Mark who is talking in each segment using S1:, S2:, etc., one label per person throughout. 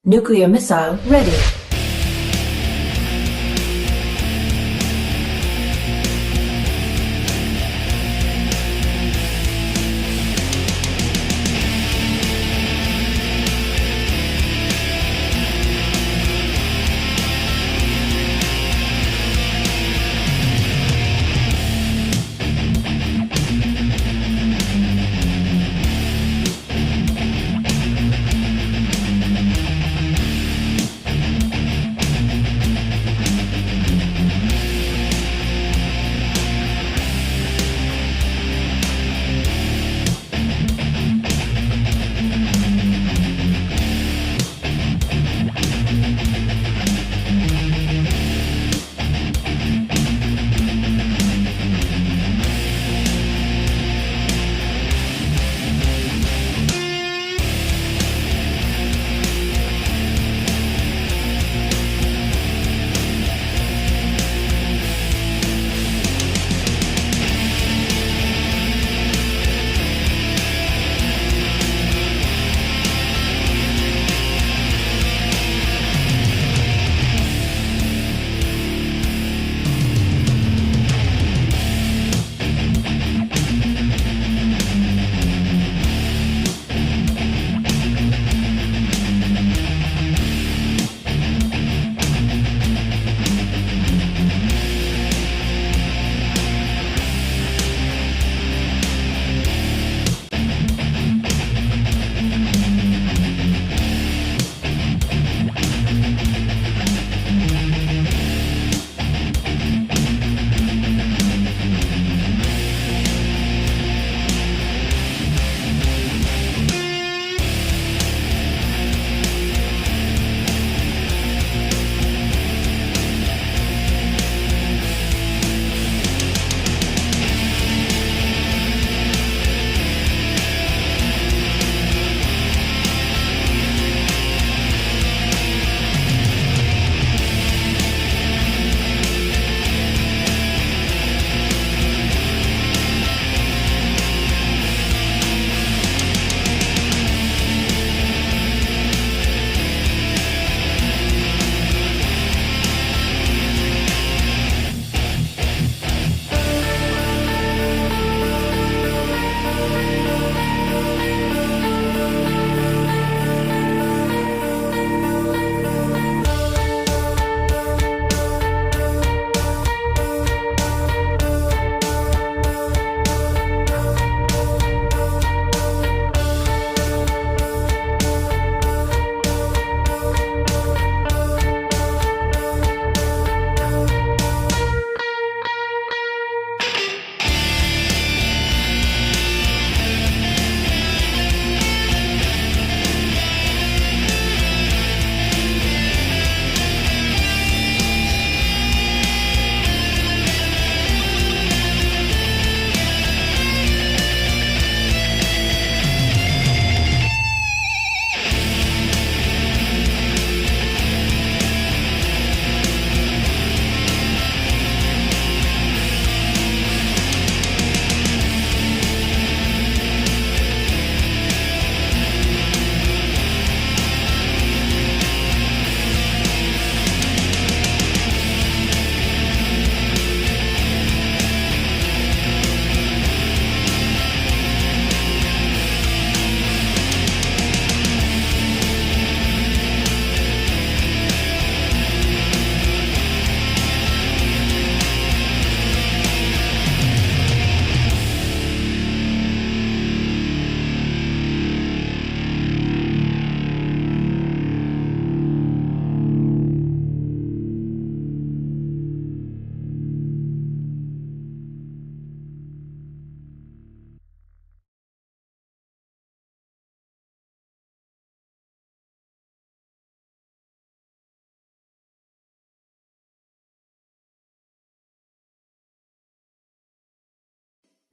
S1: Nuclear missile ready.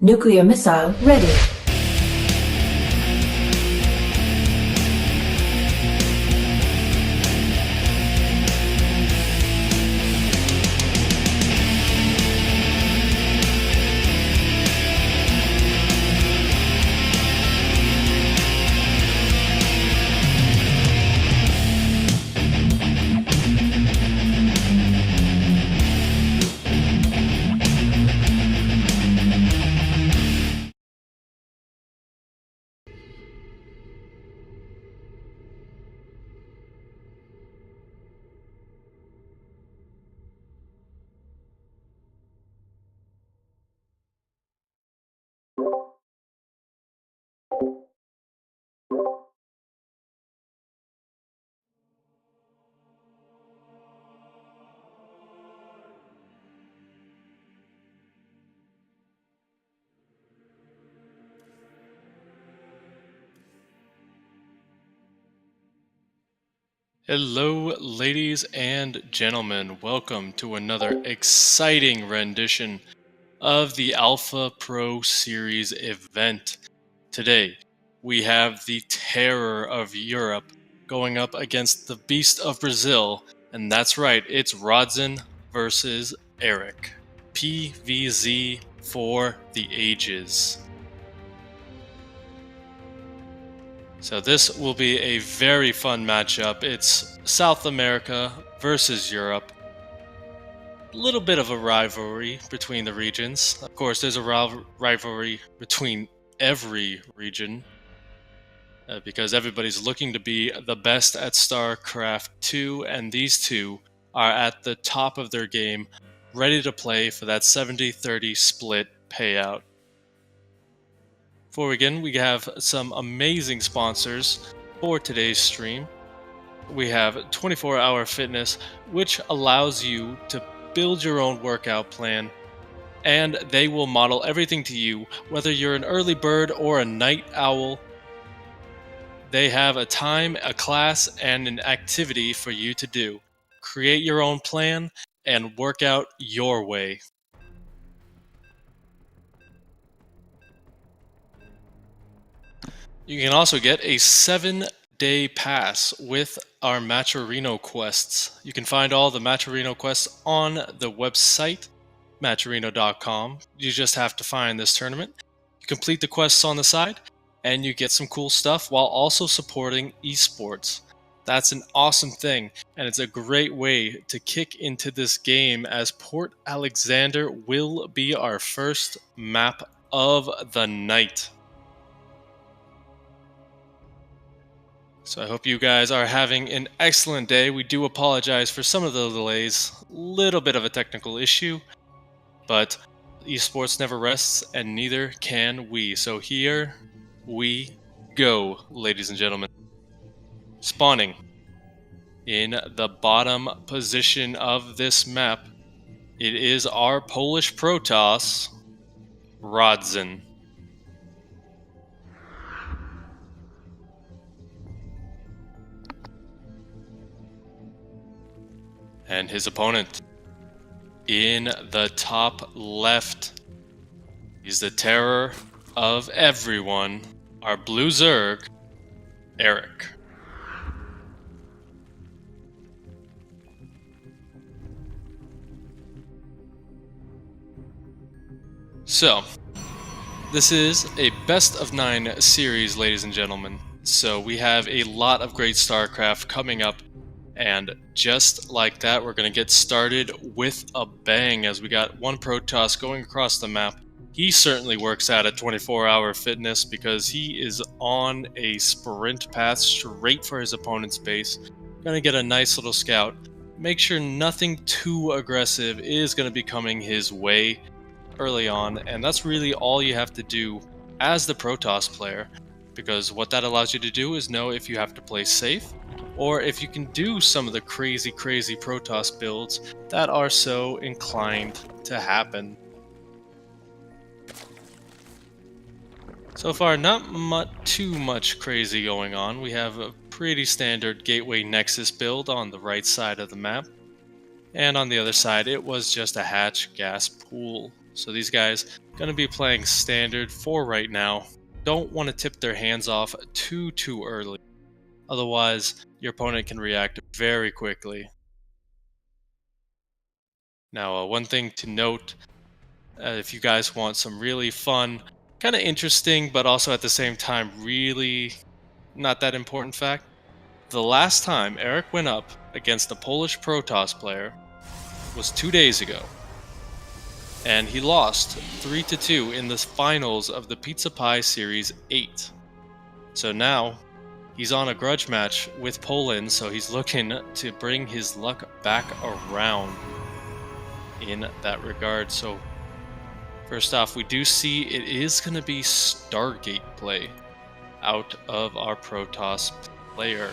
S1: Nuclear missile ready.
S2: Hello, ladies and gentlemen. Welcome to another exciting rendition of the Alpha Pro Series event. Today, we have the terror of Europe going up against the beast of Brazil, and that's right, it's Rodzyn versus Erik. PVZ for the ages. So this will be a very fun matchup. It's South America versus Europe. A little bit of a rivalry between the regions. Of course, there's a rivalry between every region because everybody's looking to be the best at StarCraft 2, and these two are at the top of their game, ready to play for that 70-30 split payout. Before we begin, we have some amazing sponsors for today's stream. We have 24-hour fitness, which allows you to build your own workout plan, and they will model everything to you, whether you're an early bird or a night owl. They have a time, a class, and an activity for you to do. Create your own plan and work out your way. You can also get a 7-day pass with our Matcherino quests. You can find all the Matcherino quests on the website, matcherino.com. You just have to find this tournament. You complete the quests on the side, and you get some cool stuff while also supporting esports. That's an awesome thing, and it's a great way to kick into this game, as Port Alexander will be our first map of the night. So I hope you guys are having an excellent day. We do apologize for some of the delays, little bit of a technical issue, but esports never rests and neither can we. So here we go, ladies and gentlemen. Spawning in the bottom position of this map, it is our Polish Protoss, Rodzyn. And his opponent in the top left, he's the terror of everyone, our blue Zerg, Erik. So, this is a best of 9 series, ladies and gentlemen. So we have a lot of great StarCraft coming up. And just like that, we're going to get started with a bang, as we got one Protoss going across the map. He certainly works out at 24-hour fitness because he is on a sprint path straight for his opponent's base. Going to get a nice little scout. Make sure nothing too aggressive is going to be coming his way early on, and that's really all you have to do as the Protoss player, because what that allows you to do is know if you have to play safe, or if you can do some of the crazy Protoss builds that are so inclined to happen. So far, not too much crazy going on. We have a pretty standard Gateway Nexus build on the right side of the map, and on the other side it was just a hatch gas pool. So these guys going to be playing standard for right now. Don't want to tip their hands off too early. Otherwise, your opponent can react very quickly. Now, one thing to note, if you guys want some really fun, kind of interesting, but also at the same time really not that important fact, the last time Erik went up against a Polish Protoss player was 2 days ago. And he lost 3-2 in the finals of the Pizza Pie Series 8. So now, he's on a grudge match with Poland, so he's looking to bring his luck back around in that regard. So, first off, we do see it is going to be Stargate play out of our Protoss player.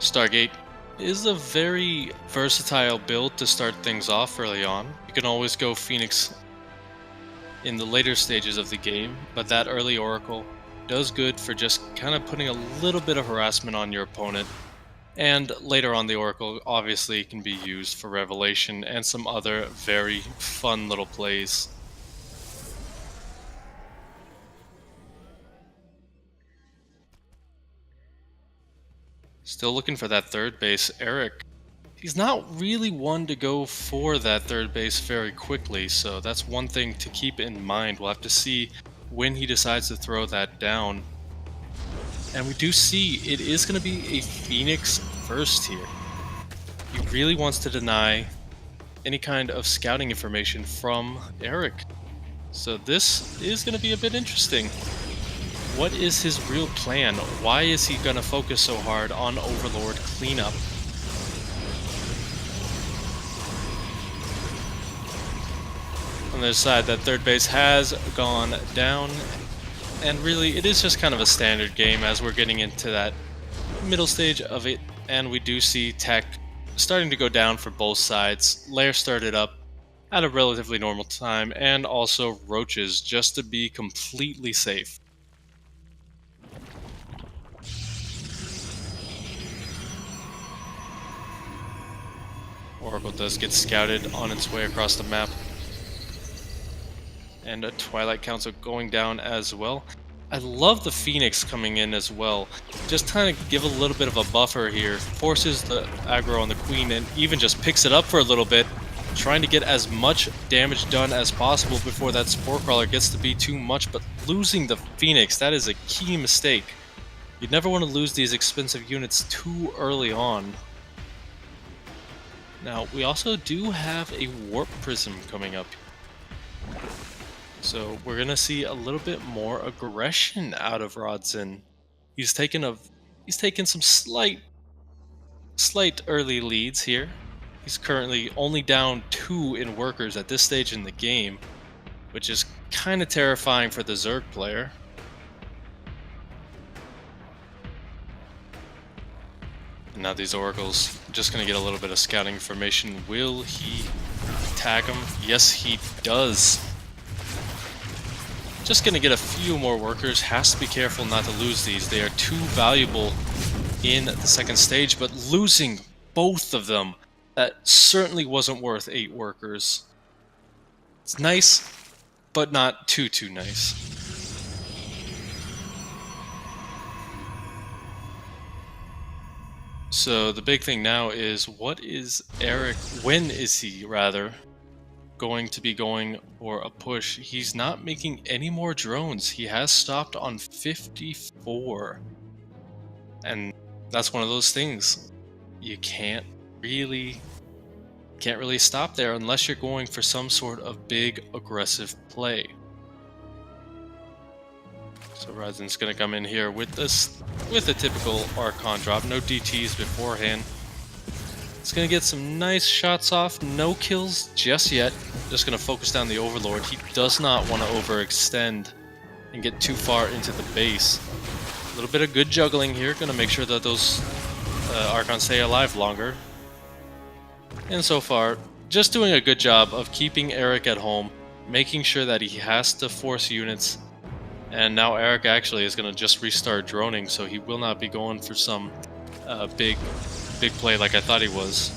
S2: Stargate is a very versatile build to start things off early on. You can always go Phoenix in the later stages of the game, but that early Oracle, does good for just kind of putting a little bit of harassment on your opponent. And later on, the Oracle obviously can be used for Revelation and some other very fun little plays. Still looking for that third base, Erik. He's not really one to go for that third base very quickly, so that's one thing to keep in mind. We'll have to see when he decides to throw that down. And we do see it is going to be a Phoenix first here. He really wants to deny any kind of scouting information from Erik. So this is going to be a bit interesting. What is his real plan? Why is he going to focus so hard on Overlord cleanup? On the other side, that third base has gone down, and really it is just kind of a standard game as we're getting into that middle stage of it, and we do see tech starting to go down for both sides. Lair started up at a relatively normal time, and also roaches just to be completely safe. Oracle does get scouted on its way across the map. And a Twilight Council going down as well. I love the Phoenix coming in as well. Just trying to give a little bit of a buffer here. Forces the aggro on the Queen and even just picks it up for a little bit. Trying to get as much damage done as possible before that Spore Crawler gets to be too much. But losing the Phoenix, that is a key mistake. You'd never want to lose these expensive units too early on. Now, we also do have a Warp Prism coming up. So we're going to see a little bit more aggression out of Rodzyn. He's taken some slight early leads here. He's currently only down 2 in workers at this stage in the game, which is kind of terrifying for the Zerg player. And now these Oracles just going to get a little bit of scouting information. Will he tag him? Yes, he does. Just going to get a few more workers. Has to be careful not to lose these. They are too valuable in the second stage, but losing both of them, that certainly wasn't worth 8 workers. It's nice, but not too nice. So the big thing now is, when is he going to be going for a push? He's not making any more drones. He has stopped on 54. And that's one of those things. You can't really stop there unless you're going for some sort of big aggressive play. So Rodzyn's gonna come in here with a typical Archon drop, no DTs beforehand. It's gonna get some nice shots off, no kills just yet. Just gonna focus down the Overlord. He does not want to overextend and get too far into the base. A little bit of good juggling here, gonna make sure that those Archons stay alive longer. And so far, just doing a good job of keeping Erik at home, making sure that he has to force units. And now Erik actually is going to just restart droning, so he will not be going for some big play like I thought he was.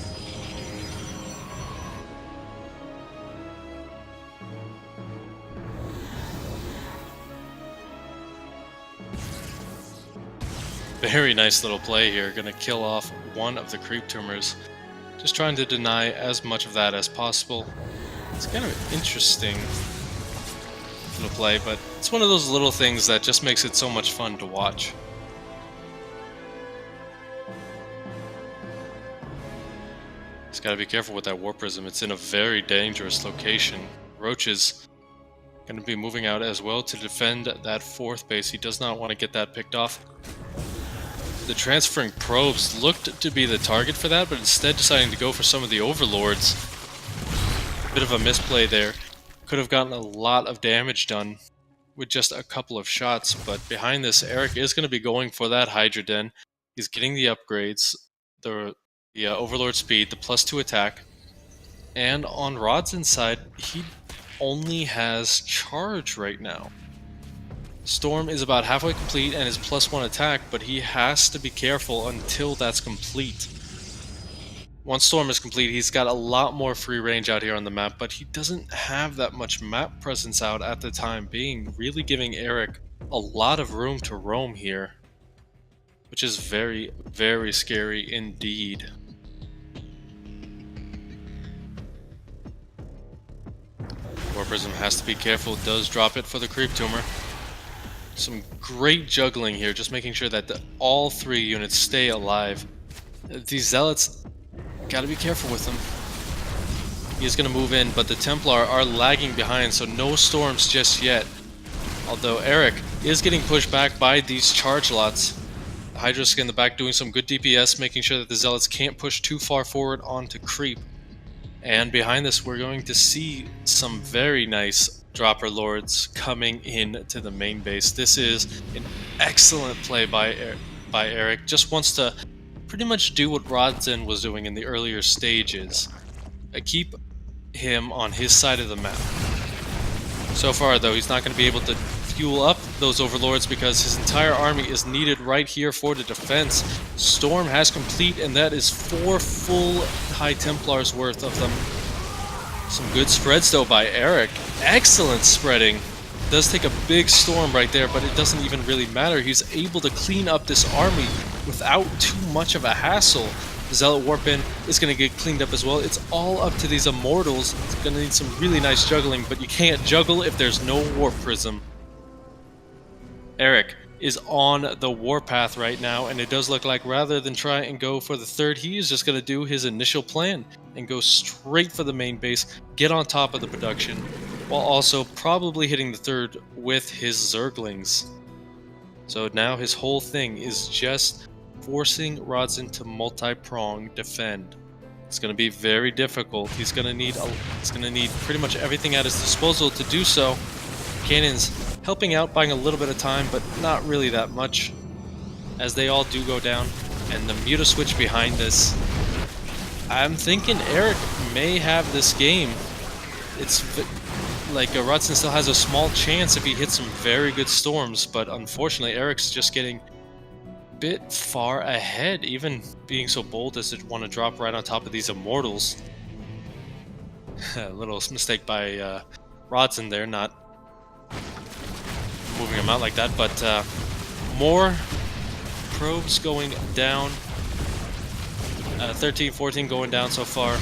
S2: Very nice little play here. Going to kill off one of the creep tumors. Just trying to deny as much of that as possible. It's kind of interesting little play, but it's one of those little things that just makes it so much fun to watch. Just gotta be careful with that Warp Prism. It's in a very dangerous location. Roach is gonna be moving out as well to defend that 4th base. He does not want to get that picked off. The transferring probes looked to be the target for that, but instead deciding to go for some of the Overlords. Bit of a misplay there. Could have gotten a lot of damage done with just a couple of shots, but behind this, Erik is going to be going for that Hydra Den. He's getting the upgrades, the Overlord speed, the +2 attack, and on Rodzyn's side, he only has charge right now. Storm is about halfway complete and is +1 attack, but he has to be careful until that's complete. Once Storm is complete, he's got a lot more free range out here on the map, but he doesn't have that much map presence out at the time being, really giving Erik a lot of room to roam here, which is very, very scary indeed. War Prism has to be careful, does drop it for the Creep Tumor. Some great juggling here, just making sure that all 3 units stay alive. These Zealots, gotta be careful with him. He's gonna move in, but the Templar are lagging behind, so no storms just yet. Although Erik is getting pushed back by these charge lots. The Hydralisk in the back doing some good DPS, making sure that the Zealots can't push too far forward onto creep. And behind this, we're going to see some very nice Dropper Lords coming in to the main base. This is an excellent play by Erik. Just wants to pretty much do what Rodzyn was doing in the earlier stages. Keep him on his side of the map. So far, though, he's not going to be able to fuel up those Overlords because his entire army is needed right here for the defense. Storm has complete, and that is 4 full High Templars worth of them. Some good spreads, though, by Erik. Excellent spreading. Does take a big storm right there, but it doesn't even really matter. He's able to clean up this army without too much of a hassle. The Zealot Warp In is going to get cleaned up as well. It's all up to these Immortals. It's going to need some really nice juggling, but you can't juggle if there's no Warp Prism. Erik is on the warpath right now, and it does look like rather than try and go for the 3rd, he is just going to do his initial plan and go straight for the main base, get on top of the production, while also probably hitting the 3rd with his Zerglings. So now his whole thing is just forcing Rodzyn to multi-prong defend. It's going to be very difficult. He's going to need pretty much everything at his disposal to do so. Cannons helping out, buying a little bit of time, but not really that much, as they all do go down. And the Muta Switch behind this. I'm thinking Erik may have this game. It's like Rodzyn still has a small chance if he hits some very good storms, but unfortunately Erik's just getting a bit far ahead, even being so bold as to want to drop right on top of these Immortals. A little mistake by Rodzyn there, not moving him out like that, but more probes going down. 13, 14 going down so far.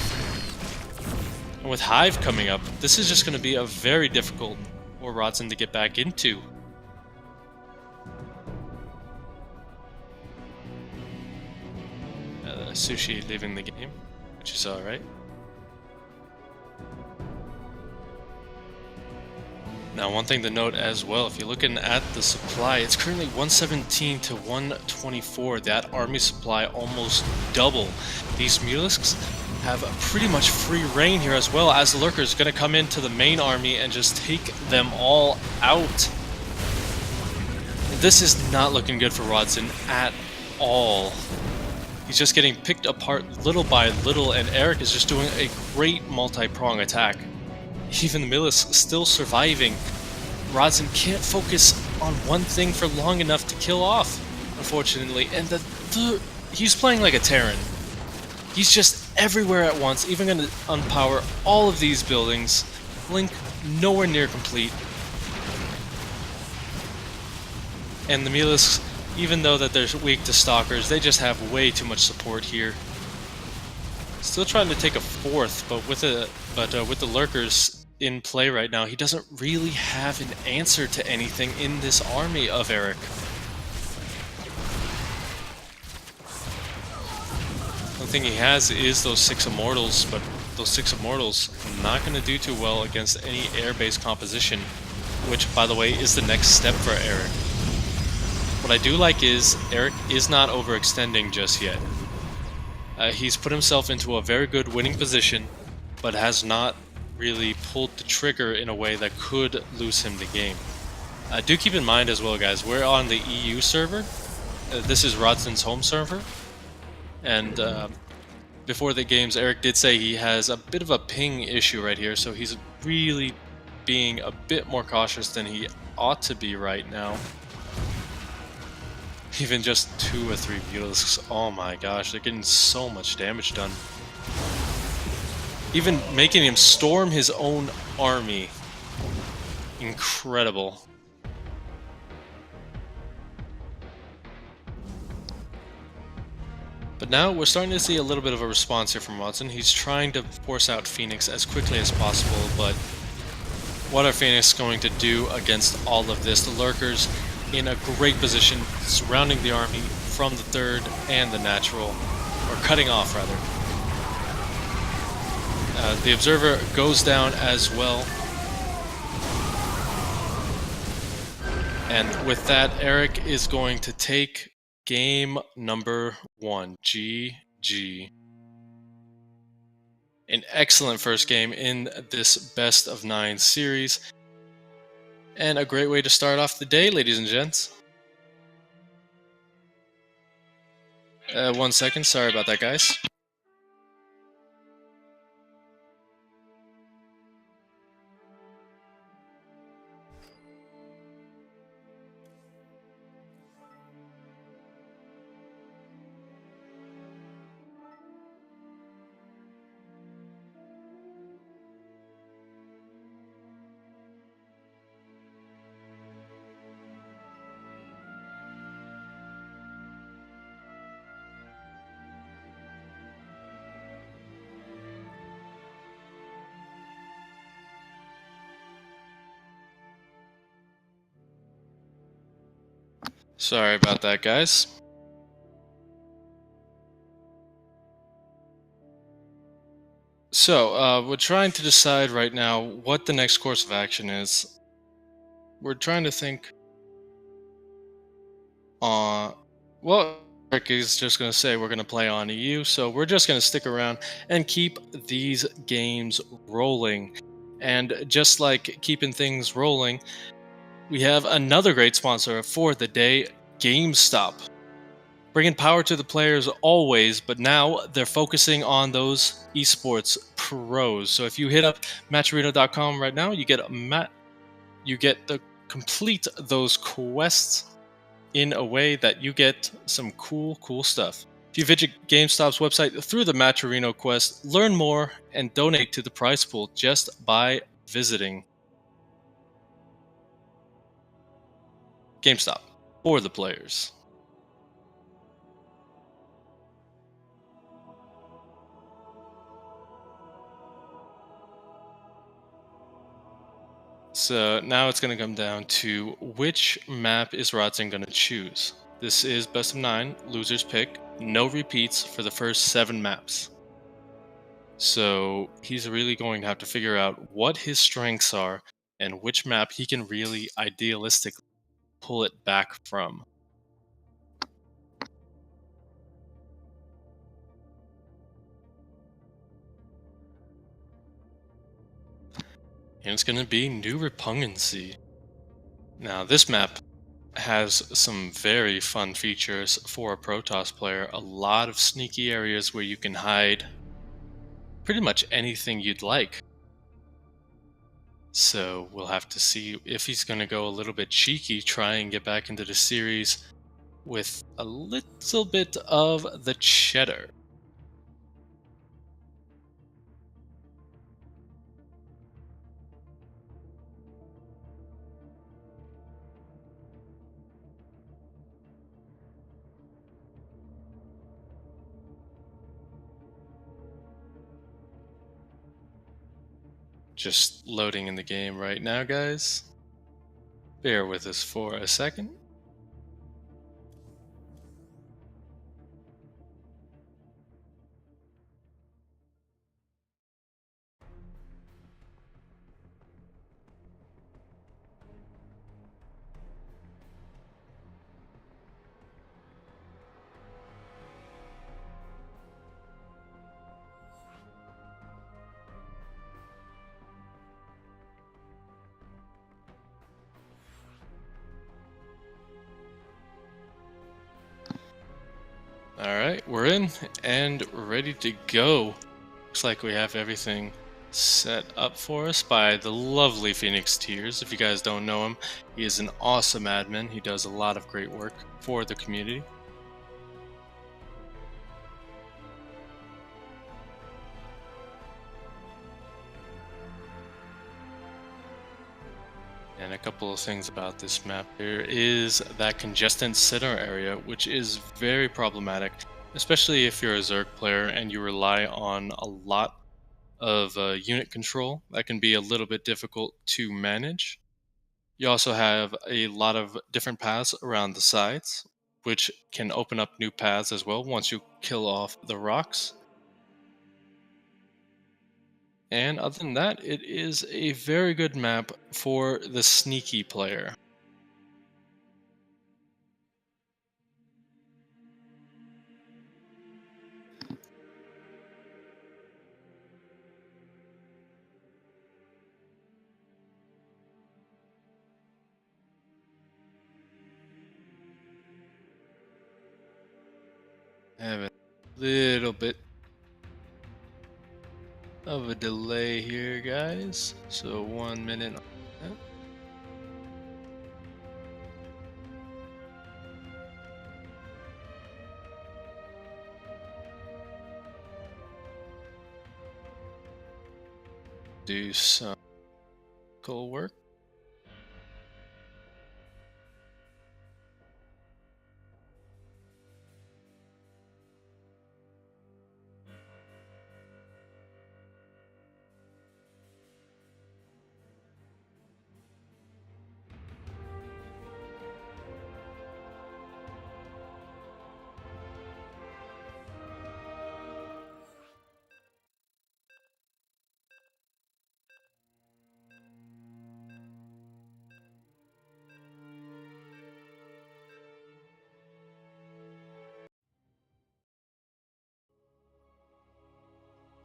S2: And with Hive coming up, this is just going to be a very difficult for Rodzyn to get back into. Sushi leaving the game, which is alright. Now, one thing to note as well, if you're looking at the supply, it's currently 117 to 124. That army supply almost double. These Mutalisks have a pretty much free reign here as well, as the Lurker's going to come into the main army and just take them all out. This is not looking good for Rodzyn at all. He's just getting picked apart little by little, and Erik is just doing a great multi-prong attack. Even the Mutalisk still surviving. Rodzyn can't focus on one thing for long enough to kill off, unfortunately. And he's playing like a Terran. He's just everywhere at once, even going to unpower all of these buildings. Blink nowhere near complete. And the Mutalisks, even though that they're weak to Stalkers, they just have way too much support here. Still trying to take a 4th, but with the Lurkers in play right now, he doesn't really have an answer to anything in this army of Erik. One thing he has is those 6 Immortals, but those 6 Immortals not going to do too well against any air-based composition, which, by the way, is the next step for Erik. What I do like is Erik is not overextending just yet. He's put himself into a very good winning position, but has not really pulled the trigger in a way that could lose him the game. Do keep in mind as well, guys, we're on the EU server. This is Rodzyn's home server. And before the games, Erik did say he has a bit of a ping issue right here, so he's really being a bit more cautious than he ought to be right now. Even just 2 or 3 Beetles, oh my gosh, they're getting so much damage done. Even making him storm his own army. Incredible. But now we're starting to see a little bit of a response here from Rodzyn. He's trying to force out Phoenix as quickly as possible, but what are Phoenix going to do against all of this? The Lurkers in a great position, surrounding the army from the third and the natural, or cutting off rather. The Observer goes down as well. And with that, Erik is going to take game number 1. GG. An excellent first game in this best of 9 series. And a great way to start off the day, ladies and gents. 1 second, sorry about that, guys. Sorry about that, guys. So, we're trying to decide right now what the next course of action is. We're trying to think well, Erik is just going to say we're going to play on EU, so we're just going to stick around and keep these games rolling. And just like keeping things rolling, we have another great sponsor for the day, GameStop. Bringing power to the players always, but now they're focusing on those esports pros. So if you hit up matcherino.com right now, you get to complete those quests in a way that you get some cool stuff. If you visit GameStop's website through the Matcherino quest, learn more and donate to the prize pool just by visiting. GameStop, for the players. So now it's going to come down to which map is Rodzyn going to choose. This is best of 9, losers pick, no repeats for the first 7 maps. So he's really going to have to figure out what his strengths are and which map he can really idealistically pull it back from. And it's going to be New Repugnancy. Now this map has some very fun features for a Protoss player. A lot of sneaky areas where you can hide pretty much anything you'd like. So we'll have to see if he's going to go a little bit cheeky, try and get back into the series with a little bit of the cheddar. Just loading in the game right now, guys. Bear with us for a second. Alright, we're in and ready to go. Looks like we have everything set up for us by the lovely Phoenix Tears. If you guys don't know him, he is an awesome admin. He does a lot of great work for the community. And a couple of things about this map. There is that congested center area, which is very problematic, especially if you're a Zerg player and you rely on a lot of unit control. That can be a little bit difficult to manage. You also have a lot of different paths around the sides, which can open up new paths as well once you kill off the rocks. And other than that, it is a very good map for the sneaky player. I have a little bit of a delay here, guys. So 1 minute on that. Do some cool work.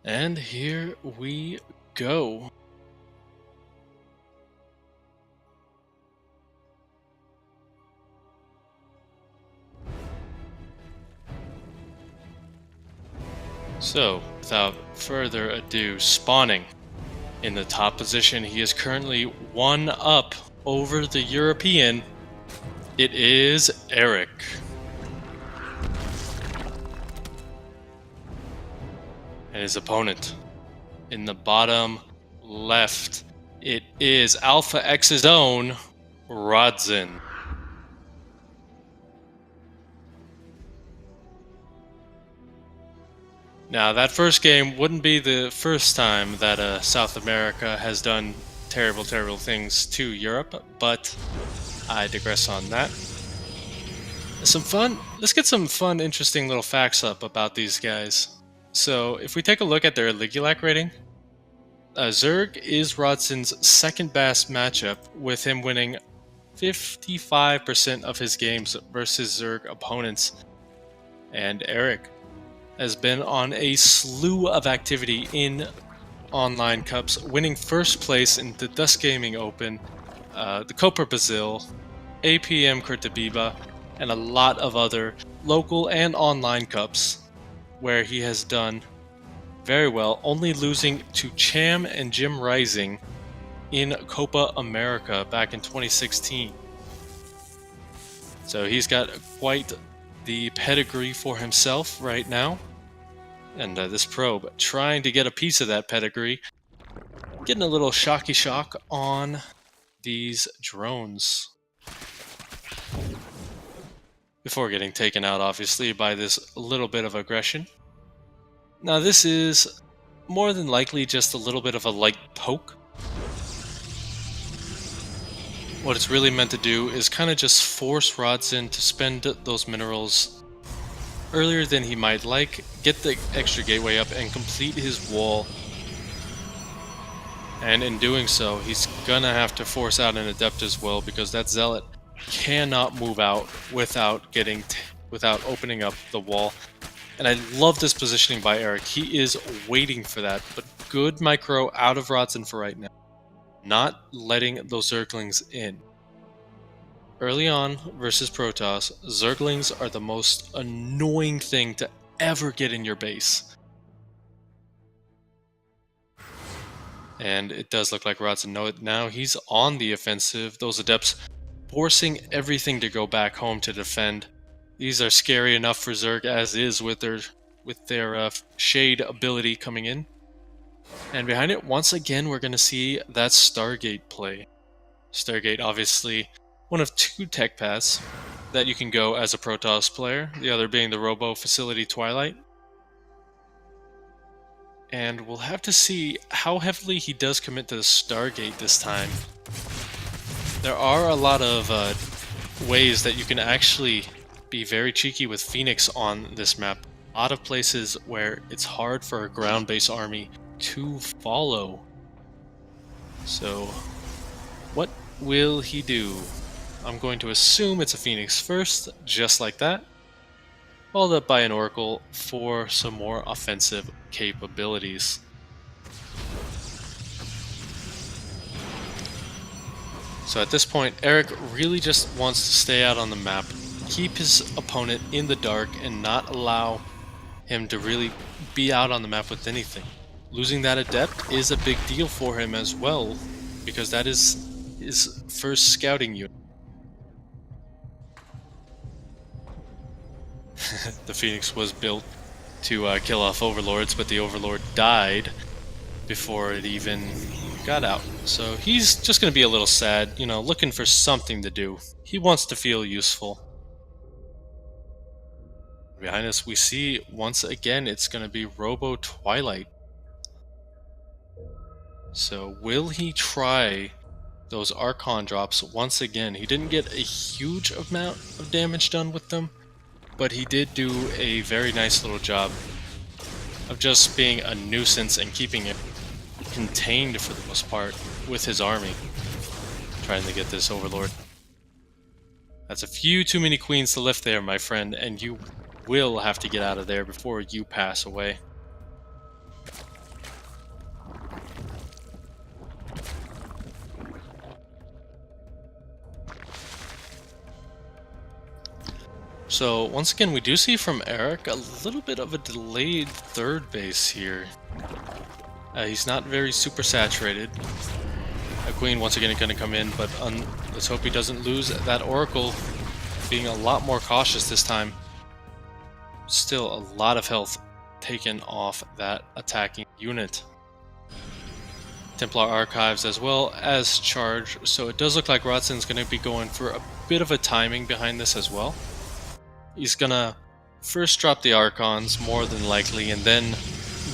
S2: And here we go. So, without further ado, spawning in the top position, he is currently 1 up over the European. It is Erik. And his opponent in the bottom left, it is Alpha X's own Rodzyn. Now, that first game wouldn't be the first time that South America has done terrible, terrible things to Europe, but I digress on that. Let's get some fun, interesting little facts up about these guys. So, if we take a look at their Ligulac rating, Zerg is Rodzyn's second best matchup, with him winning 55% of his games versus Zerg opponents. And Erik has been on a slew of activity in online cups, winning first place in the Dust Gaming Open, the Copa Brazil, APM Curitiba, and a lot of other local and online cups, where he has done very well, only losing to Cham and Jim Rising in Copa America back in 2016. So he's got quite the pedigree for himself right now. And this probe trying to get a piece of that pedigree. Getting a little shocky shock on these drones. Before getting taken out, obviously, by this little bit of aggression. Now, this is more than likely just a little bit of a light poke. What it's really meant to do is kind of just force Rodzyn to spend those minerals earlier than he might like, get the extra gateway up, and complete his wall. And in doing so, he's gonna have to force out an Adept as well, because that Zealot cannot move out without opening up the wall. And I love this positioning by Erik. He is waiting for that, but good micro out of Rodzyn for right now. Not letting those Zerglings in. Early on versus Protoss, Zerglings are the most annoying thing to ever get in your base. And it does look like Rodzyn know it now. He's on the offensive. Those Adepts forcing everything to go back home to defend. These are scary enough for Zerg as is with their shade ability coming in. And behind it, once again, we're going to see that Stargate play. Stargate, obviously, one of two tech paths that you can go as a Protoss player, the other being the Robo Facility Twilight. And we'll have to see how heavily he does commit to the Stargate this time. There are a lot of ways that you can actually be very cheeky with Phoenix on this map. A lot of places where it's hard for a ground-based army to follow. So, what will he do? I'm going to assume it's a Phoenix first, just like that, followed up by an Oracle for some more offensive capabilities. So at this point, Erik really just wants to stay out on the map, keep his opponent in the dark, and not allow him to really be out on the map with anything. Losing that Adept is a big deal for him as well, because that is his first scouting unit. The Phoenix was built to kill off Overlords, but the Overlord died before it even got out. So he's just going to be a little sad, you know, looking for something to do. He wants to feel useful. Behind us, we see, once again, it's going to be Robo Twilight. So will he try those Archon drops once again? He didn't get a huge amount of damage done with them, but he did do a very nice little job of just being a nuisance and keeping it contained for the most part with his army, trying to get this Overlord. That's a few too many queens to lift there, my friend, and you will have to get out of there before you pass away. So once again, we do see from Erik a little bit of a delayed third base here. He's not very super saturated. A queen once again is going to come in, but let's hope he doesn't lose that Oracle, being a lot more cautious this time. Still a lot of health taken off that attacking unit. Templar Archives as well as charge, so it does look like Rodzyn's going to be going for a bit of a timing behind this as well. He's gonna first drop the Archons, more than likely, and then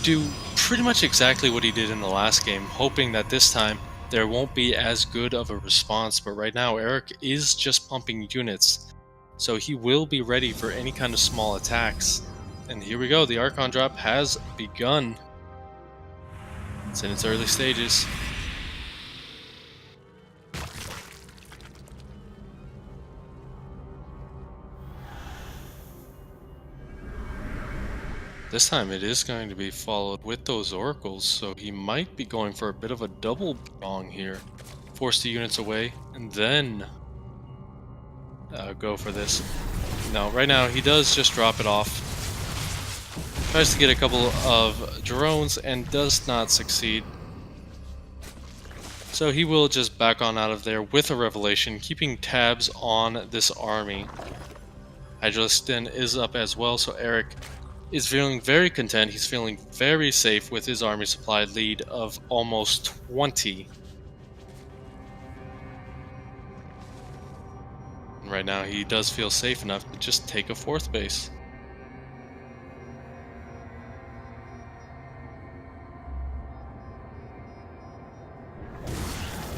S2: do pretty much exactly what he did in the last game, hoping that this time there won't be as good of a response. But right now, Erik is just pumping units, so he will be ready for any kind of small attacks. And here we go, the Archon drop has begun. It's in its early stages. This time it is going to be followed with those Oracles, so he might be going for a bit of a double prong here. Force the units away, and then go for this. No, right now he does just drop it off. Tries to get a couple of drones and does not succeed. So he will just back on out of there with a Revelation, keeping tabs on this army. Hydraliston is up as well, so Erik is feeling very content. He's feeling very safe with his army supply lead of almost 20. And right now he does feel safe enough to just take a fourth base.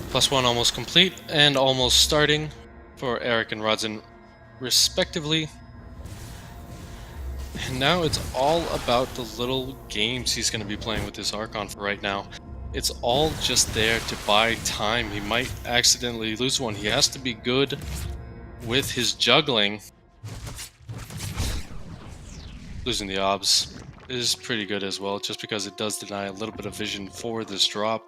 S2: +1 almost complete and almost starting for Erik and Rodzyn respectively. And now it's all about the little games he's going to be playing with this Archon for right now. It's all just there to buy time. He might accidentally lose one. He has to be good with his juggling. Losing the obs is pretty good as well, just because it does deny a little bit of vision for this drop.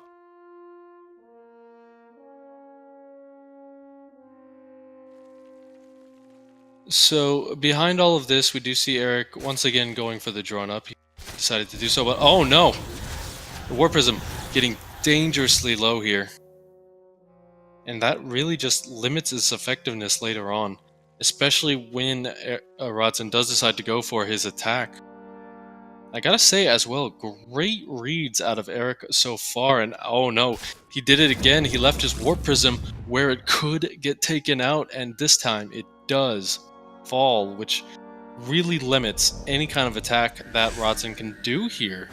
S2: So behind all of this, we do see Erik once again going for the drone up. He decided to do so, but oh no! The War Prism getting dangerously low here. And that really just limits its effectiveness later on, especially when Rodzyn does decide to go for his attack. I gotta say as well, great reads out of Erik so far, and oh no, he did it again. He left his Warp Prism where it could get taken out, and this time it does fall, which really limits any kind of attack that Rodzyn can do here.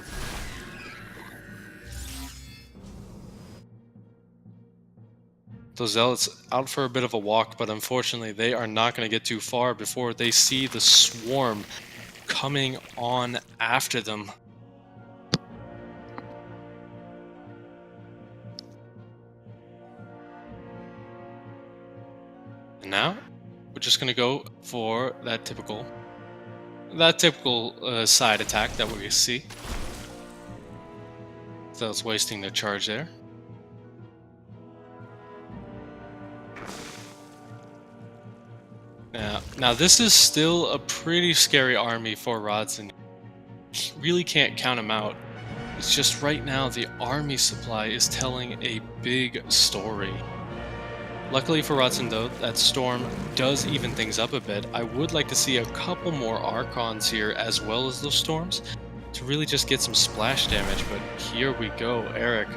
S2: Those Zealots out for a bit of a walk, but unfortunately they are not going to get too far before they see the swarm coming on after them. And now we're just going to go for that typical side attack that we see. Zealots wasting their charge there. Now this is still a pretty scary army for Rodzyn. You really can't count him out. It's just right now the army supply is telling a big story. Luckily for Rodzyn though, that storm does even things up a bit. I would like to see a couple more Archons here as well as those storms to really just get some splash damage, but here we go. Erik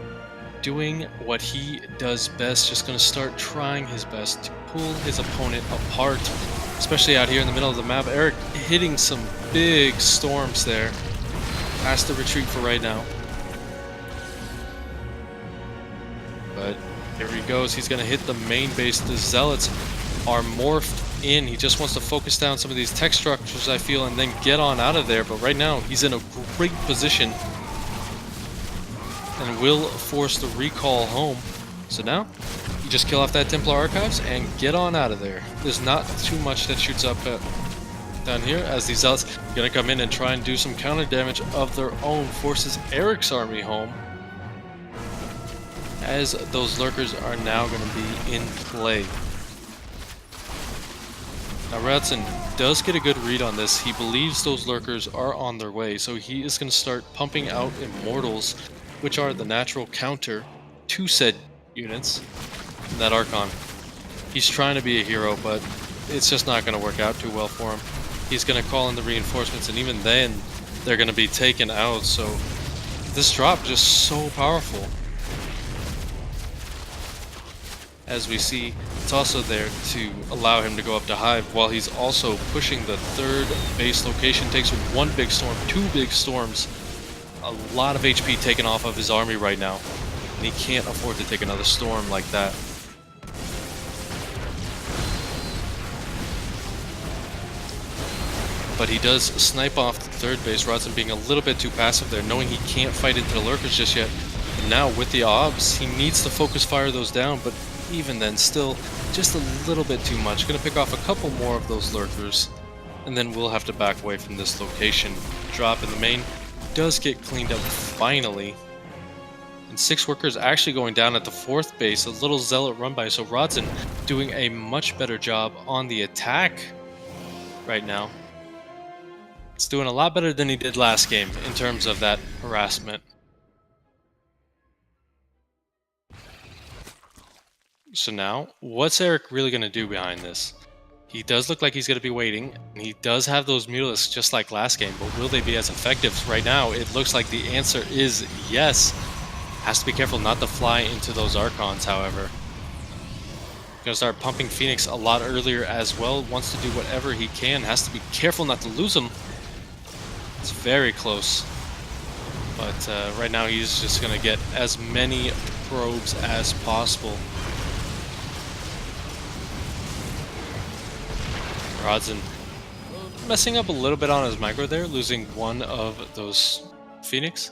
S2: doing what he does best, just going to start trying his best to pull his opponent apart, especially out here in the middle of the map. Erik hitting some big storms there. Has to retreat for right now. But here he goes. He's going to hit the main base. The Zealots are morphed in. He just wants to focus down some of these tech structures, I feel, and then get on out of there. But right now, he's in a great position and will force the recall home. So now, you just kill off that Templar Archives and get on out of there. There's not too much that shoots up down here, as these Zealots are going to come in and try and do some counter damage of their own. Forces Erik's army home, as those Lurkers are now going to be in play. Now Rodzyn does get a good read on this. He believes those Lurkers are on their way, so he is going to start pumping out Immortals, which are the natural counter to said units in that Archon. He's trying to be a hero, but it's just not going to work out too well for him. He's going to call in the reinforcements, and even then, they're going to be taken out, so this drop is just so powerful. As we see, it's also there to allow him to go up to Hive, while he's also pushing the third base location. Takes one big storm, two big storms, a lot of HP taken off of his army right now, and he can't afford to take another storm like that. But he does snipe off the third base. Rodzyn being a little bit too passive there, knowing he can't fight into the Lurkers just yet. And now with the Obs, he needs to focus fire those down, but even then, still just a little bit too much. Gonna pick off a couple more of those Lurkers, and then we'll have to back away from this location. Drop in the main does get cleaned up finally. And 6 workers actually going down at the 4th base. A little Zealot run by, so Rodzyn doing a much better job on the attack right now. It's doing a lot better than he did last game in terms of that harassment. So now, what's Erik really going to do behind this? He does look like he's going to be waiting, and he does have those Mutalisks just like last game, but will they be as effective? Right now, it looks like the answer is yes. Has to be careful not to fly into those Archons, however. Gonna start pumping Phoenix a lot earlier as well. Wants to do whatever he can. Has to be careful not to lose him. It's very close. But right now, he's just going to get as many probes as possible. Rodzyn messing up a little bit on his micro there, losing one of those Phoenix.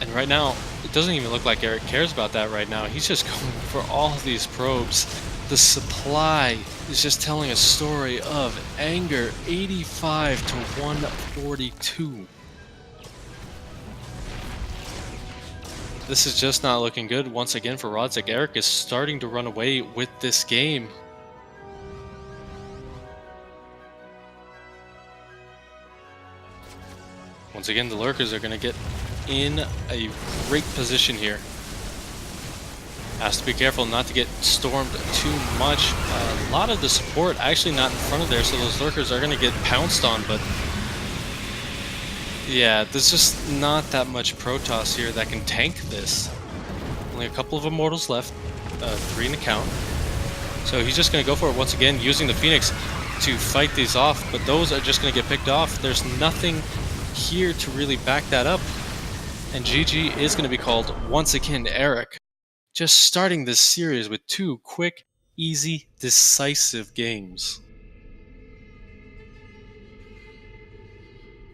S2: And right now, it doesn't even look like Erik cares about that right now. He's just going for all of these probes. The supply is just telling a story of anger, 85 to 142. This is just not looking good once again for Rodzyn. Erik is starting to run away with this game. Once again, the Lurkers are going to get in a great position here. Has to be careful not to get stormed too much. A lot of the support actually not in front of there, so those lurkers are going to get pounced on, but yeah, there's just not that much Protoss here that can tank this. Only a couple of Immortals left, 3 in the count. So he's just going to go for it once again, using the Phoenix to fight these off, but those are just going to get picked off. There's nothing here to really back that up. And GG is going to be called once again to Erik. Just starting this series with 2 quick, easy, decisive games.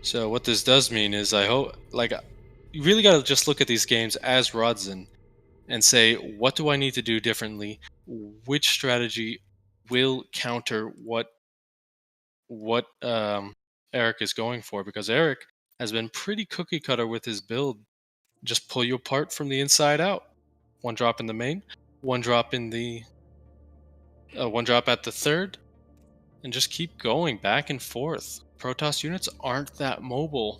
S2: So what this does mean is I hope, like, you really got to just look at these games as Rodzyn and say, what do I need to do differently? Which strategy will counter what Erik is going for? Because Erik has been pretty cookie cutter with his build. Just pull you apart from the inside out. 1 drop in the main, 1 drop in the 1 drop at the third, and just keep going back and forth. Protoss units aren't that mobile.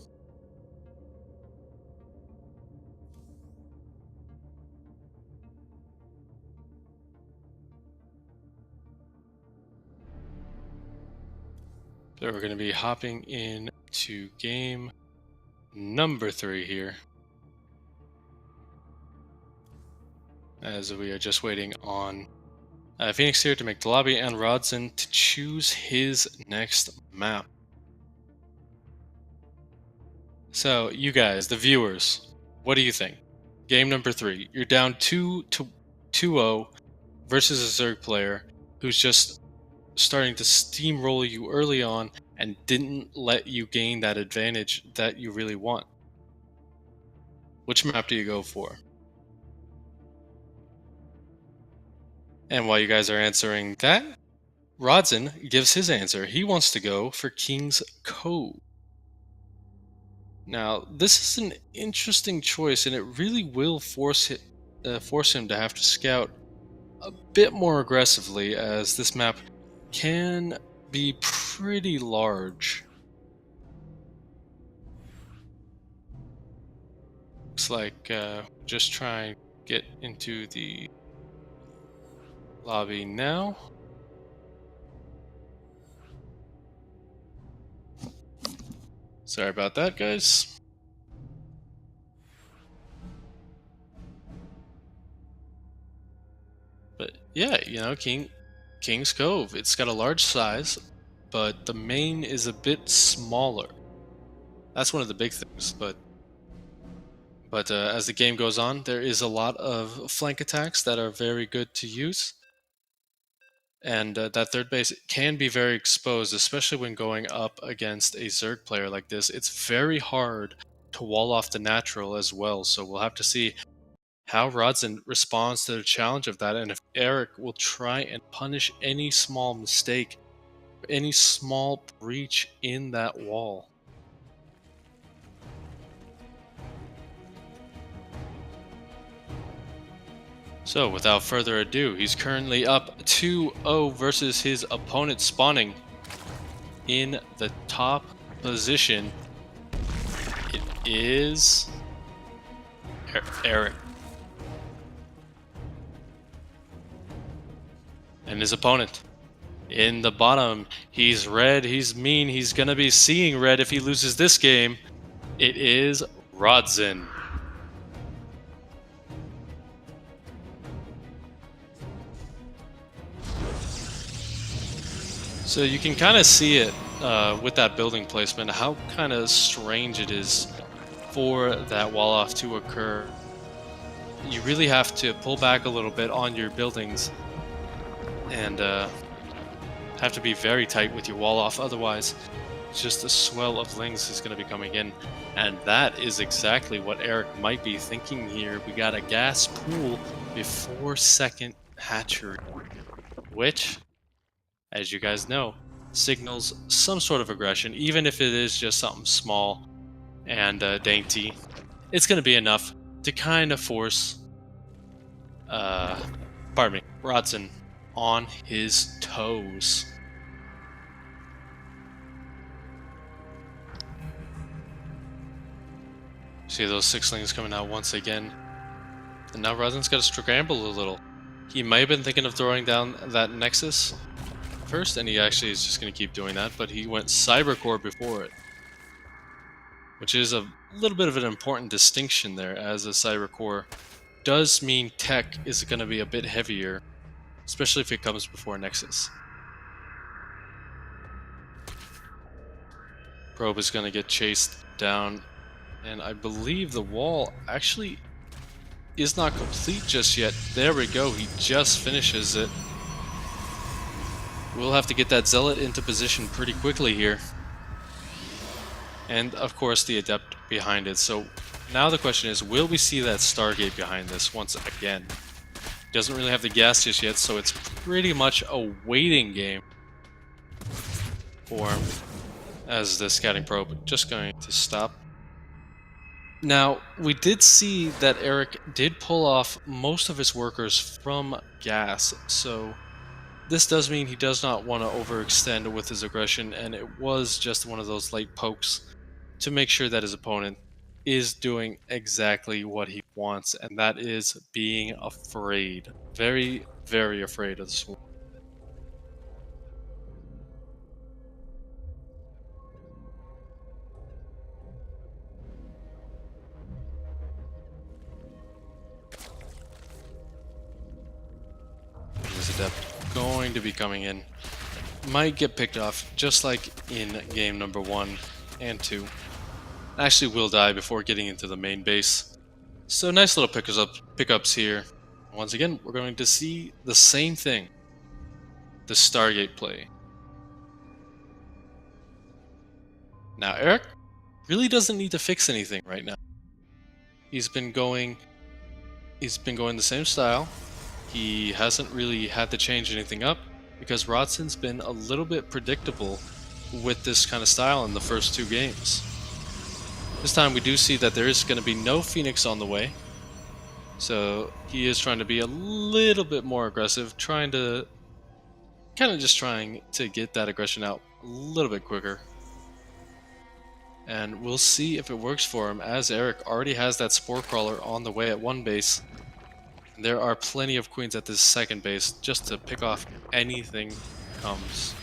S2: So we're going to be hopping into game number 3 here, as we are just waiting on Phoenix here to make the lobby and Rodzyn to choose his next map. So you guys, the viewers, what do you think? Game number 3, you're down 2-0 versus a Zerg player who's just starting to steamroll you early on and didn't let you gain that advantage that you really want. Which map do you go for? And while you guys are answering that, Rodzyn gives his answer. He wants to go for King's Cove. Now, this is an interesting choice, and it really will force him to have to scout a bit more aggressively, as this map can be pretty large. Looks like just try and get into the lobby now. Sorry about that, guys. But yeah, you know, King's Cove. It's got a large size, but the main is a bit smaller. That's one of the big things. But as the game goes on, there is a lot of flank attacks that are very good to use. And that third base can be very exposed, especially when going up against a Zerg player like this. It's very hard to wall off the natural as well, so we'll have to see how Rodzyn responds to the challenge of that, and if Erik will try and punish any small mistake, any small breach in that wall. So without further ado, he's currently up 2-0 versus his opponent, spawning in the top position. It is Erik. And his opponent in the bottom. He's red, he's mean, he's gonna be seeing red if he loses this game. It is Rodzyn. So you can kind of see it with that building placement, how kind of strange it is for that wall off to occur. You really have to pull back a little bit on your buildings and have to be very tight with your wall off, otherwise just a swell of lings is going to be coming in. And that is exactly what Erik might be thinking here. We got a gas pool before second hatchery, which, as you guys know, signals some sort of aggression, even if it is just something small and dainty. It's going to be enough to kind of force, Rodzyn on his toes. See those sixlings coming out once again. And now Rodzyn's got to scramble a little. He might have been thinking of throwing down that Nexus first, and he actually is just going to keep doing that, but he went Cybercore before it. Which is a little bit of an important distinction there, as a Cybercore does mean tech is going to be a bit heavier, especially if it comes before Nexus. Probe is going to get chased down, and I believe the wall actually is not complete just yet. There we go, he just finishes it. We'll have to get that Zealot into position pretty quickly here. And of course the Adept behind it. So now the question is, will we see that Stargate behind this once again? Doesn't really have the gas just yet, so it's pretty much a waiting game for him, as the scouting probe just going to stop. Now, we did see that Erik did pull off most of his workers from gas, so this does mean he does not want to overextend with his aggression, and it was just one of those light pokes to make sure that his opponent is doing exactly what he wants, and that is being afraid. Very, very afraid of the Swarm. This Adept going to be coming in. Might get picked off, just like in game number 1 and 2. Actually will die before getting into the main base. So nice little pickups here. Once again, we're going to see the same thing. The Stargate play. Now Erik really doesn't need to fix anything right now. He's been going the same style. He hasn't really had to change anything up because Rodzyn's been a little bit predictable with this kind of style in the first 2 games. This time we do see that there is going to be no Phoenix on the way, so he is trying to be a little bit more aggressive, trying to get that aggression out a little bit quicker. And we'll see if it works for him, as Erik already has that Spore Crawler on the way at 1 base. There are plenty of queens at this 2nd base just to pick off anything comes.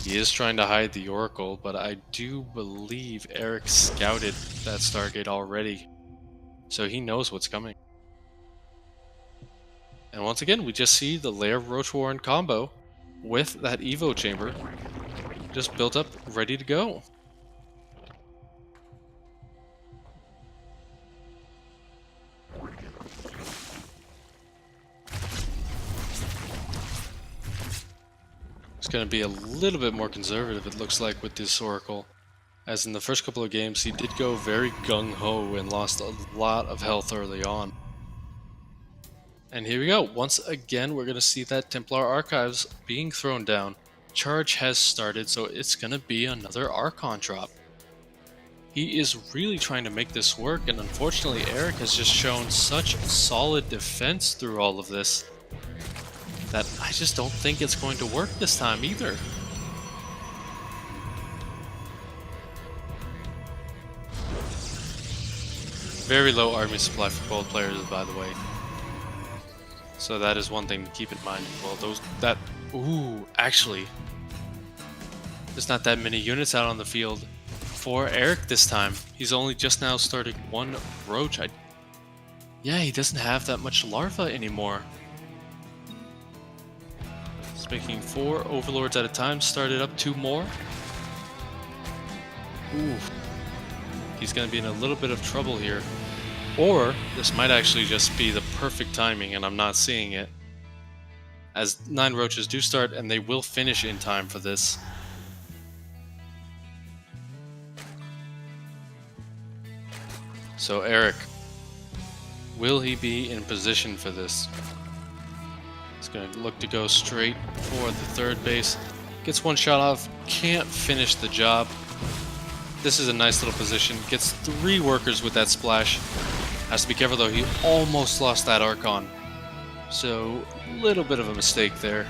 S2: He is trying to hide the Oracle, but I do believe Erik scouted that Stargate already, so he knows what's coming. And once again, we just see the Lair of Roach Warren combo with that Evo chamber just built up, ready to go. It's going to be a little bit more conservative, it looks like, with this Oracle. As in the first couple of games, he did go very gung-ho and lost a lot of health early on. And here we go. Once again, we're going to see that Templar Archives being thrown down. Charge has started, so it's going to be another Archon drop. He is really trying to make this work, and unfortunately Erik has just shown such solid defense through all of this that I just don't think it's going to work this time either. Very low army supply for both players, by the way. So that is one thing to keep in mind. Well, actually, there's not that many units out on the field for Erik this time. He's only just now starting 1 Roach. Yeah, he doesn't have that much larva anymore. He's making 4 Overlords at a time, started up 2 more. Ooh. He's going to be in a little bit of trouble here. Or this might actually just be the perfect timing and I'm not seeing it, as 9 Roaches do start and they will finish in time for this. So Erik, will he be in position for this? He's going to look to go straight for the 3rd base. Gets 1 shot off, can't finish the job. This is a nice little position. Gets 3 workers with that splash. Has to be careful though, he almost lost that Archon. So, a little bit of a mistake there.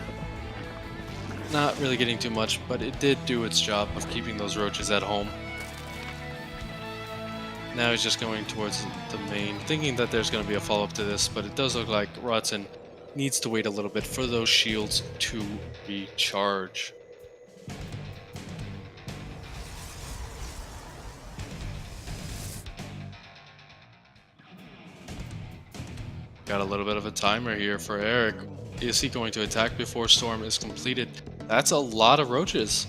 S2: Not really getting too much, but it did do its job of keeping those Roaches at home. Now he's just going towards the main, thinking that there's going to be a follow-up to this, but it does look like Rodzyn needs to wait a little bit for those shields to recharge. Got a little bit of a timer here for Erik. Is he going to attack before Storm is completed? That's a lot of roaches.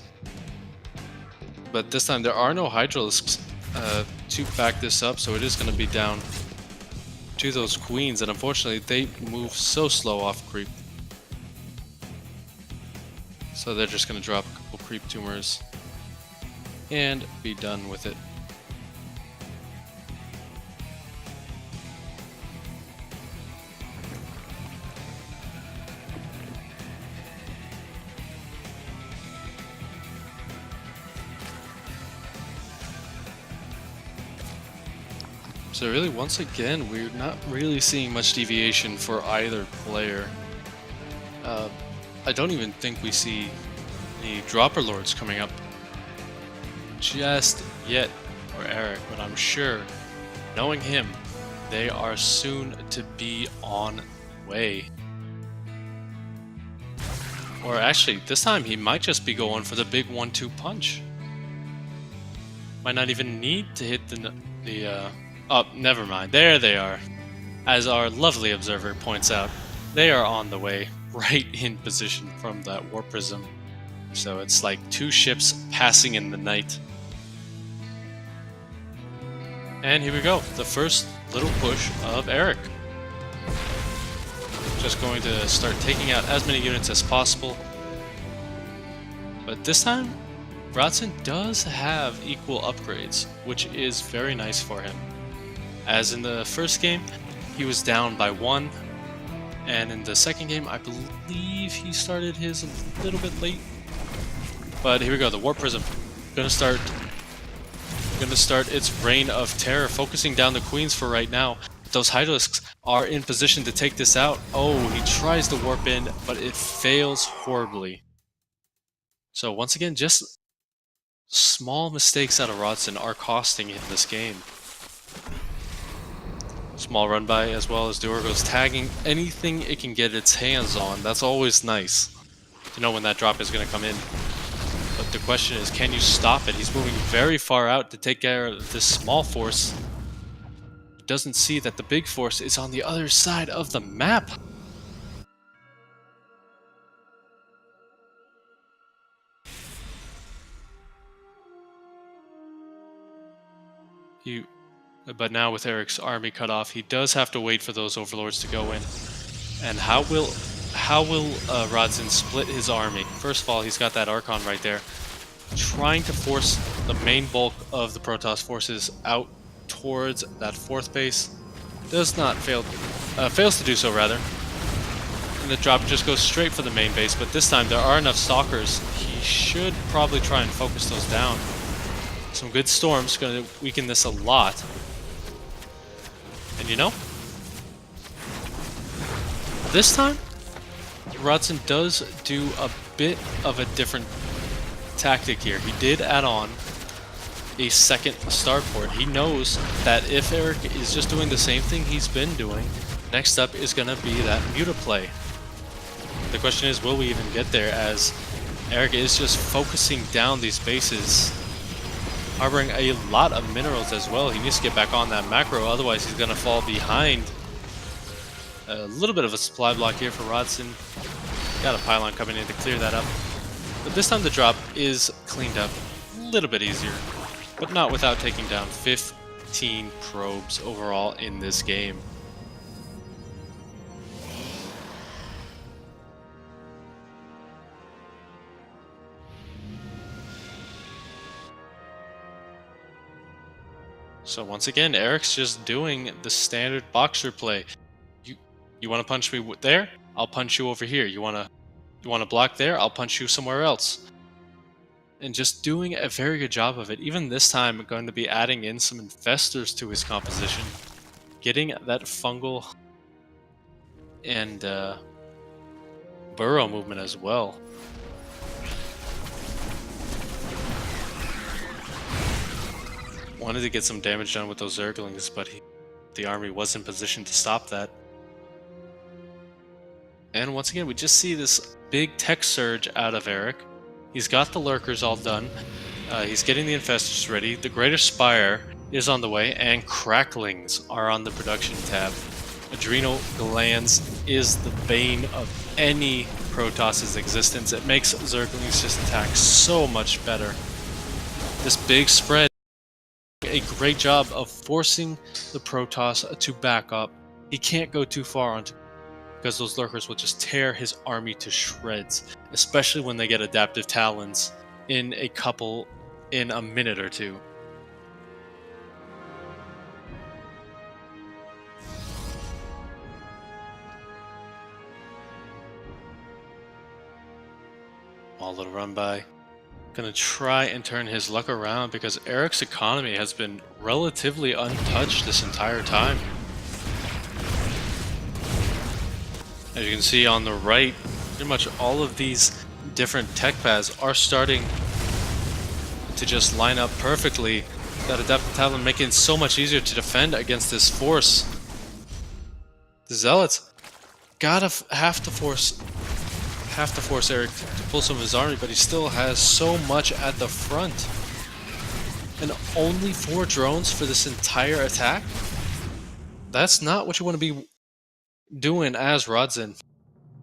S2: But this time there are no Hydralisks to back this up, so it is going to be down to those queens, and unfortunately they move so slow off creep. So they're just going to drop a couple creep tumors and be done with it. So really, once again, we're not really seeing much deviation for either player. I don't even think we see any Dropper Lords coming up just yet for Erik, but I'm sure, knowing him, they are soon to be on the way. Or actually, this time he might just be going for the big 1-2 punch. Might not even need to hit oh, never mind. There they are. As our lovely observer points out, they are on the way, right in position from that warp prism. So it's like two ships passing in the night. And here we go, the first little push of Erik. Just going to start taking out as many units as possible. But this time, Rodzyn does have equal upgrades, which is very nice for him. As in the first game, he was down by 1, and in the second game, I believe he started his a little bit late. But here we go, the Warp Prism gonna start its reign of terror, focusing down the queens for right now. Those Hydralisks are in position to take this out. Oh, he tries to warp in, but it fails horribly. So once again, just small mistakes out of Rodzyn are costing him this game. Small run by, as well as Duergo's tagging anything it can get its hands on. That's always nice to know when that drop is going to come in. But the question is, can you stop it? He's moving very far out to take care of this small force. He doesn't see that the big force is on the other side of the map. But now with Erik's army cut off, he does have to wait for those overlords to go in. And how will Rodzyn split his army? First of all, he's got that Archon right there, trying to force the main bulk of the Protoss forces out towards that 4th base. Does not fails to do so rather. And the drop just goes straight for the main base, but this time there are enough Stalkers. He should probably try and focus those down. Some good storms going to weaken this a lot. And you know, this time, Rodzyn does do a bit of a different tactic here. He did add on a second starport. He knows that if Erik is just doing the same thing he's been doing, next up is going to be that Mutaplay. The question is, will we even get there, as Erik is just focusing down these bases, harboring a lot of minerals as well. He needs to get back on that macro, otherwise he's going to fall behind. A little bit of a supply block here for Rodzyn. Got a pylon coming in to clear that up. But this time the drop is cleaned up a little bit easier, but not without taking down 15 probes overall in this game. So once again, Erik's just doing the standard boxer play. You want to punch me there? I'll punch you over here. You want to block there? I'll punch you somewhere else. And just doing a very good job of it. Even this time, I'm going to be adding in some infestors to his composition, getting that fungal and burrow movement as well. wanted to get some damage done with those Zerglings, but the army was in position to stop that. And once again, we just see this big tech surge out of Erik. He's got the lurkers all done. He's getting the infestors ready. The Greater Spire is on the way, and cracklings are on the production tab. Adrenal glands is the bane of any Protoss's existence. It makes Zerglings just attack so much better. This big spread, a great job of forcing the Protoss to back up. He can't go too far onto, because those lurkers will just tear his army to shreds, especially when they get adaptive talons in a minute or two. All little run by. Gonna try and turn his luck around because Erik's economy has been relatively untouched this entire time. As you can see on the right, pretty much all of these different tech paths are starting to just line up perfectly. That adaptive talon making it so much easier to defend against this force. The Zealots have to force Erik to pull some of his army, but he still has so much at the front. And only 4 drones for this entire attack? That's not what you want to be doing as Rodzyn.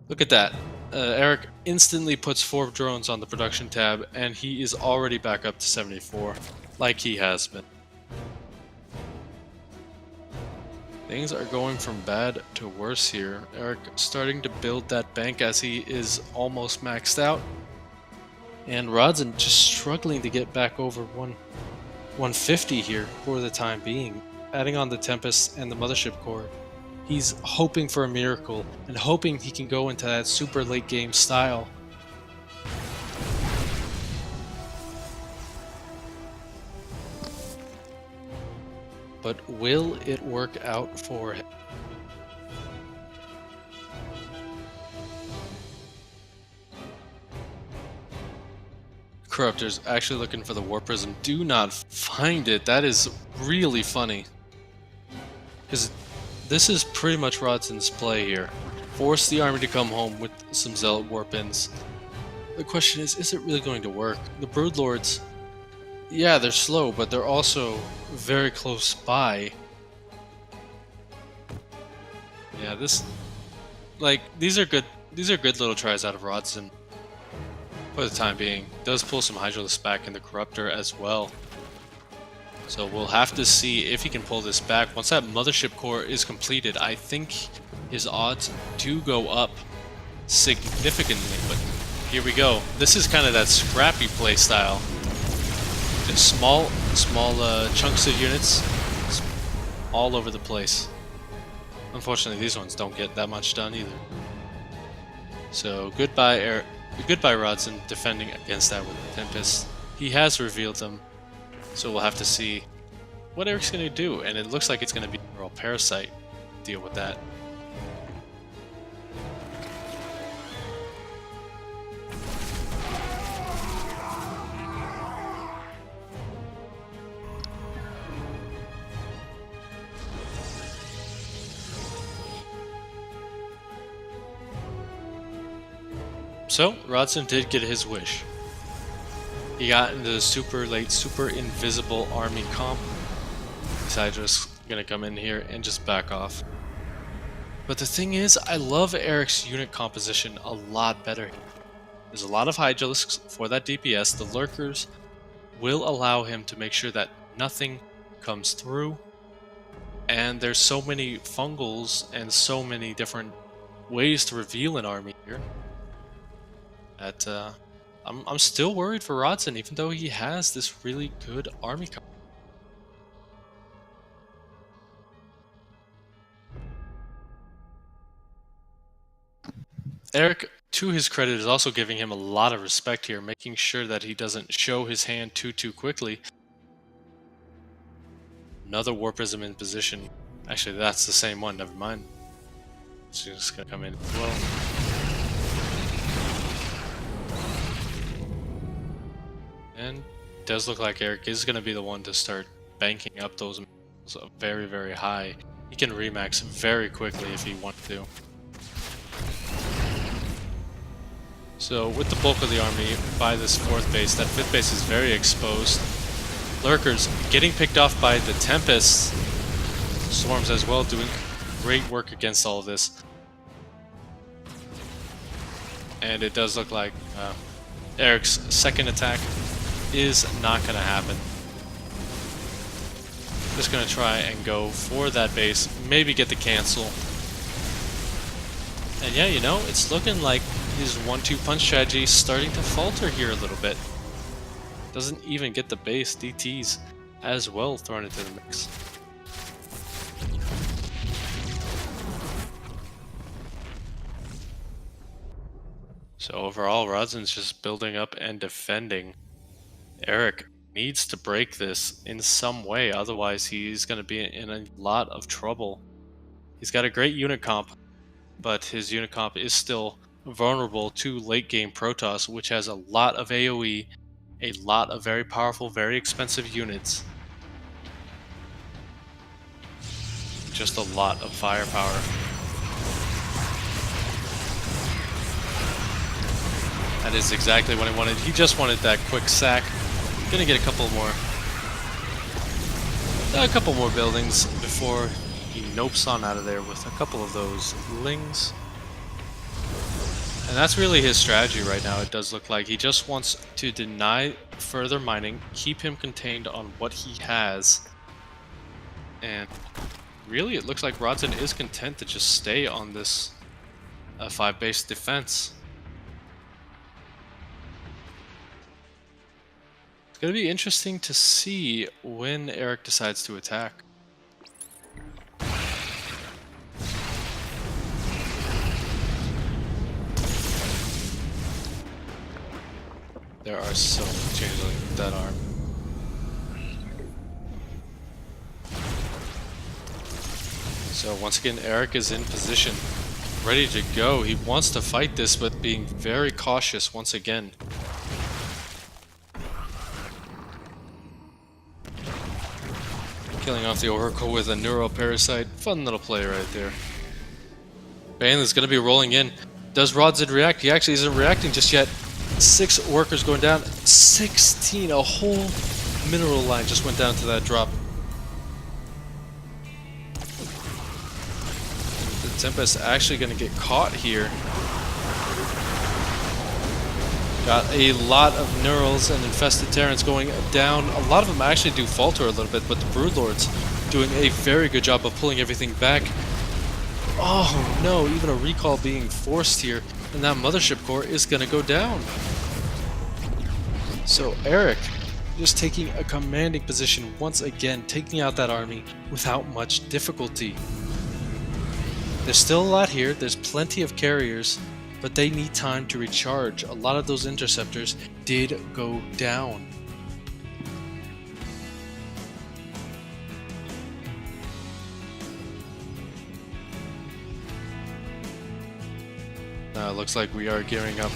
S2: Look at that. Erik instantly puts 4 drones on the production tab, and he is already back up to 74, like he has been. Things are going from bad to worse here. Erik starting to build that bank as he is almost maxed out. And Rodzyn just struggling to get back over 150 here for the time being. Adding on the Tempest and the Mothership Core. He's hoping for a miracle and hoping he can go into that super late game style. But will it work out for him? Corruptor's actually looking for the War Prism. Do not find it. That is really funny. Because this is pretty much Rodzyn's play here. Force the army to come home with some Zealot Warpins. The question is it really going to work? The Broodlords, yeah, they're slow, but they're also very close by. Yeah, these are good little tries out of Rodzyn. For the time being. Does pull some Hydralisks back in the Corruptor as well. So we'll have to see if he can pull this back. Once that Mothership Core is completed, I think his odds do go up significantly. But here we go. This is kind of that scrappy play style. Just small chunks of units all over the place. Unfortunately, these ones don't get that much done either. So goodbye, Erik. Goodbye, Rodzyn, defending against that with the Tempest. He has revealed them, so we'll have to see what Erik's going to do, and it looks like it's going to be a Royal Parasite. Deal with that. So, Rodzyn did get his wish. He got into the super late, super invisible army comp. Decided just gonna come in here and just back off. But the thing is, I love Erik's unit composition a lot better. There's a lot of Hydralisks for that DPS. The Lurkers will allow him to make sure that nothing comes through. And there's so many fungals and so many different ways to reveal an army here. That I'm still worried for Rodzyn, even though he has this really good army. Erik, to his credit, is also giving him a lot of respect here, making sure that he doesn't show his hand too quickly. Another War Prism in position. Actually, that's the same one. Never mind. She's just gonna come in as well. And does look like Erik is going to be the one to start banking up those minerals very, very high. He can remax very quickly if he wanted to. So with the bulk of the army by this 4th base, that 5th base is very exposed. Lurkers getting picked off by the Tempests. Storms as well, doing great work against all of this. And it does look like Erik's second attack is not going to happen. Just going to try and go for that base, maybe get the cancel. And yeah, you know, it's looking like his 1-2 punch strategy is starting to falter here a little bit. Doesn't even get the base, DTs as well thrown into the mix. So overall, Rodzyn's just building up and defending. Erik needs to break this in some way, otherwise he's going to be in a lot of trouble. He's got a great unit comp, but his unit comp is still vulnerable to late game Protoss, which has a lot of AoE, a lot of very powerful, very expensive units. Just a lot of firepower. That is exactly what he wanted. He just wanted that quick sack. Gonna get a couple more buildings before he nopes on out of there with a couple of those lings. And that's really his strategy right now, it does look like. He just wants to deny further mining, keep him contained on what he has. And really it looks like Rodzyn is content to just stay on this 5-base defense. It's going to be interesting to see when Erik decides to attack. There are so many changelings with that arm. So once again, Erik is in position, ready to go. He wants to fight this, but being very cautious once again. Killing off the Oracle with a Neuroparasite. Fun little play right there. Banelin's going to be rolling in. Does Rodzyn react? He actually isn't reacting just yet. 6 workers going down. 16. A whole mineral line just went down to that drop. The Tempest actually going to get caught here. Got a lot of Neurals and Infested Terrans going down. A lot of them actually do falter a little bit, but the Broodlords doing a very good job of pulling everything back. Oh no, even a recall being forced here, and that Mothership Core is going to go down. So Erik just taking a commanding position once again, taking out that army without much difficulty. There's still a lot here, there's plenty of carriers, but they need time to recharge. A lot of those interceptors did go down. Now it looks like we are gearing up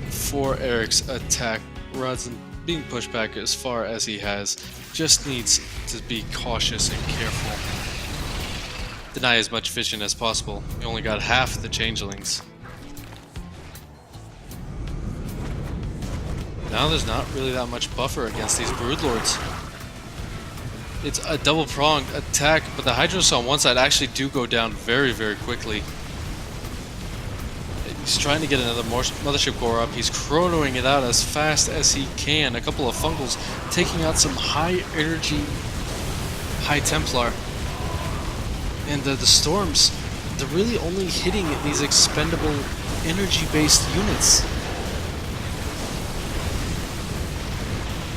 S2: for Erik's attack. Rodzyn being pushed back as far as he has, just needs to be cautious and careful. Deny as much vision as possible. He only got half the changelings. Now there's not really that much buffer against these Broodlords. It's a double-pronged attack, but the Hydros on one side actually do go down very, very quickly. He's trying to get another Mothership Core up. He's chronoing it out as fast as he can. A couple of Fungals taking out some high-energy High Templar. And the Storms, they're really only hitting these expendable energy-based units.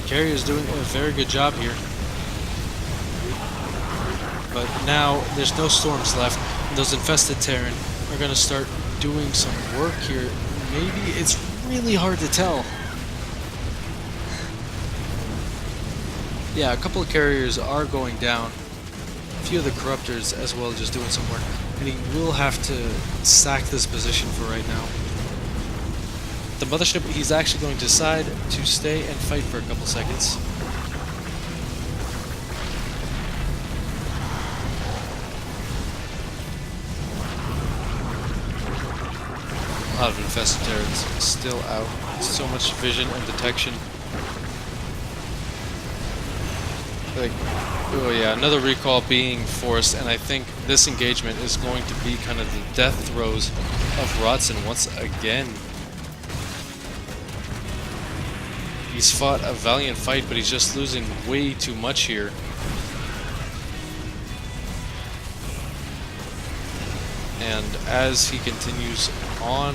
S2: Carrier's doing a very good job here. But now there's no Storms left. And those Infested Terran are going to start doing some work here. Maybe it's really hard to tell. Yeah, a couple of carriers are going down. A few of the Corruptors as well just doing some work. And he will have to sack this position for right now. The Mothership, he's actually going to decide to stay and fight for a couple seconds. lot of infested turrets still out. So much vision and detection. Like, oh yeah, another recall being forced, and I think this engagement is going to be kind of the death throes of Rodzyn once again. He's fought a valiant fight, but he's just losing way too much here. And as he continues on,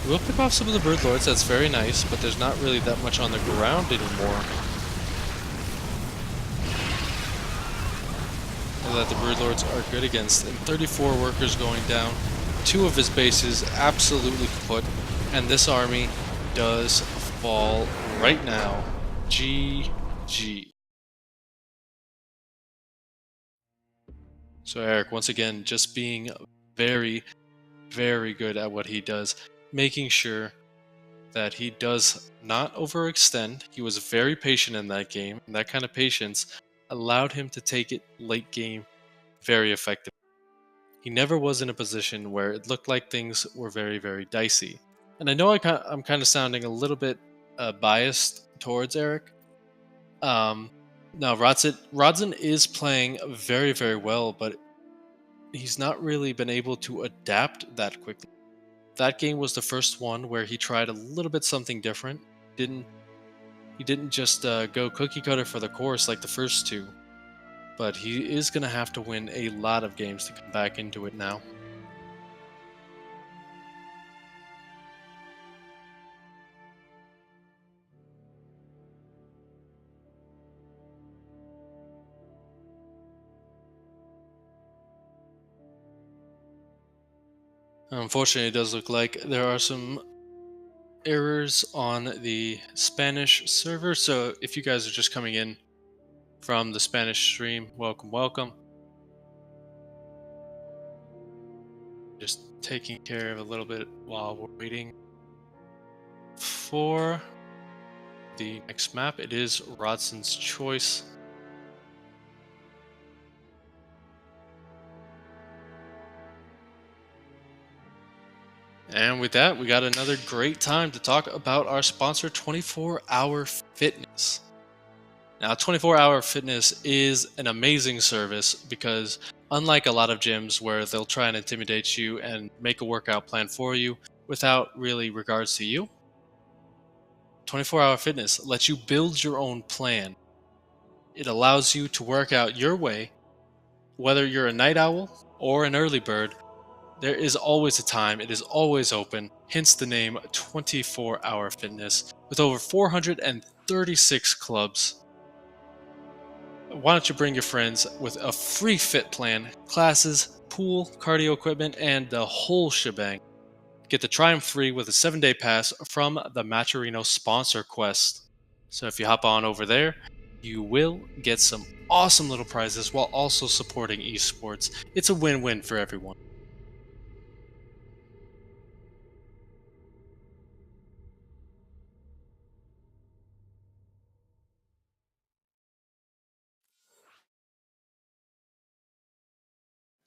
S2: we'll pick off some of the bird lords. That's very nice, but there's not really that much on the ground anymore that the bird lords are good against. And 34 workers going down, 2 of his bases absolutely kaput, and this army does fall right now. GG. So Erik, once again, just being very, very good at what he does, making sure that he does not overextend. He was very patient in that game, and that kind of patience allowed him to take it late game very effectively. He never was in a position where it looked like things were very, very dicey. And I know I'm kind of sounding a little bit biased towards Erik. No, Rodzyn is playing very, very well, but he's not really been able to adapt that quickly. That game was the first one where he tried a little bit something different. He didn't just go cookie cutter for the course like the first 2, but he is going to have to win a lot of games to come back into it now. Unfortunately, it does look like there are some errors on the Spanish server, so if you guys are just coming in from the Spanish stream, welcome, welcome. Just taking care of a little bit while we're waiting for the next map. It is Rodzyn's choice. And with that, we got another great time to talk about our sponsor, 24 Hour Fitness. Now, 24 Hour Fitness is an amazing service because unlike a lot of gyms where they'll try and intimidate you and make a workout plan for you without really regards to you, 24 Hour Fitness lets you build your own plan. It allows you to work out your way, whether you're a night owl or an early bird. There is always a time, it is always open, hence the name 24 Hour Fitness, with over 436 clubs. Why don't you bring your friends with a free fit plan, classes, pool, cardio equipment, and the whole shebang. Get the try 'em free with a 7-day pass from the Maturino sponsor quest. So if you hop on over there, you will get some awesome little prizes while also supporting esports. It's a win-win for everyone.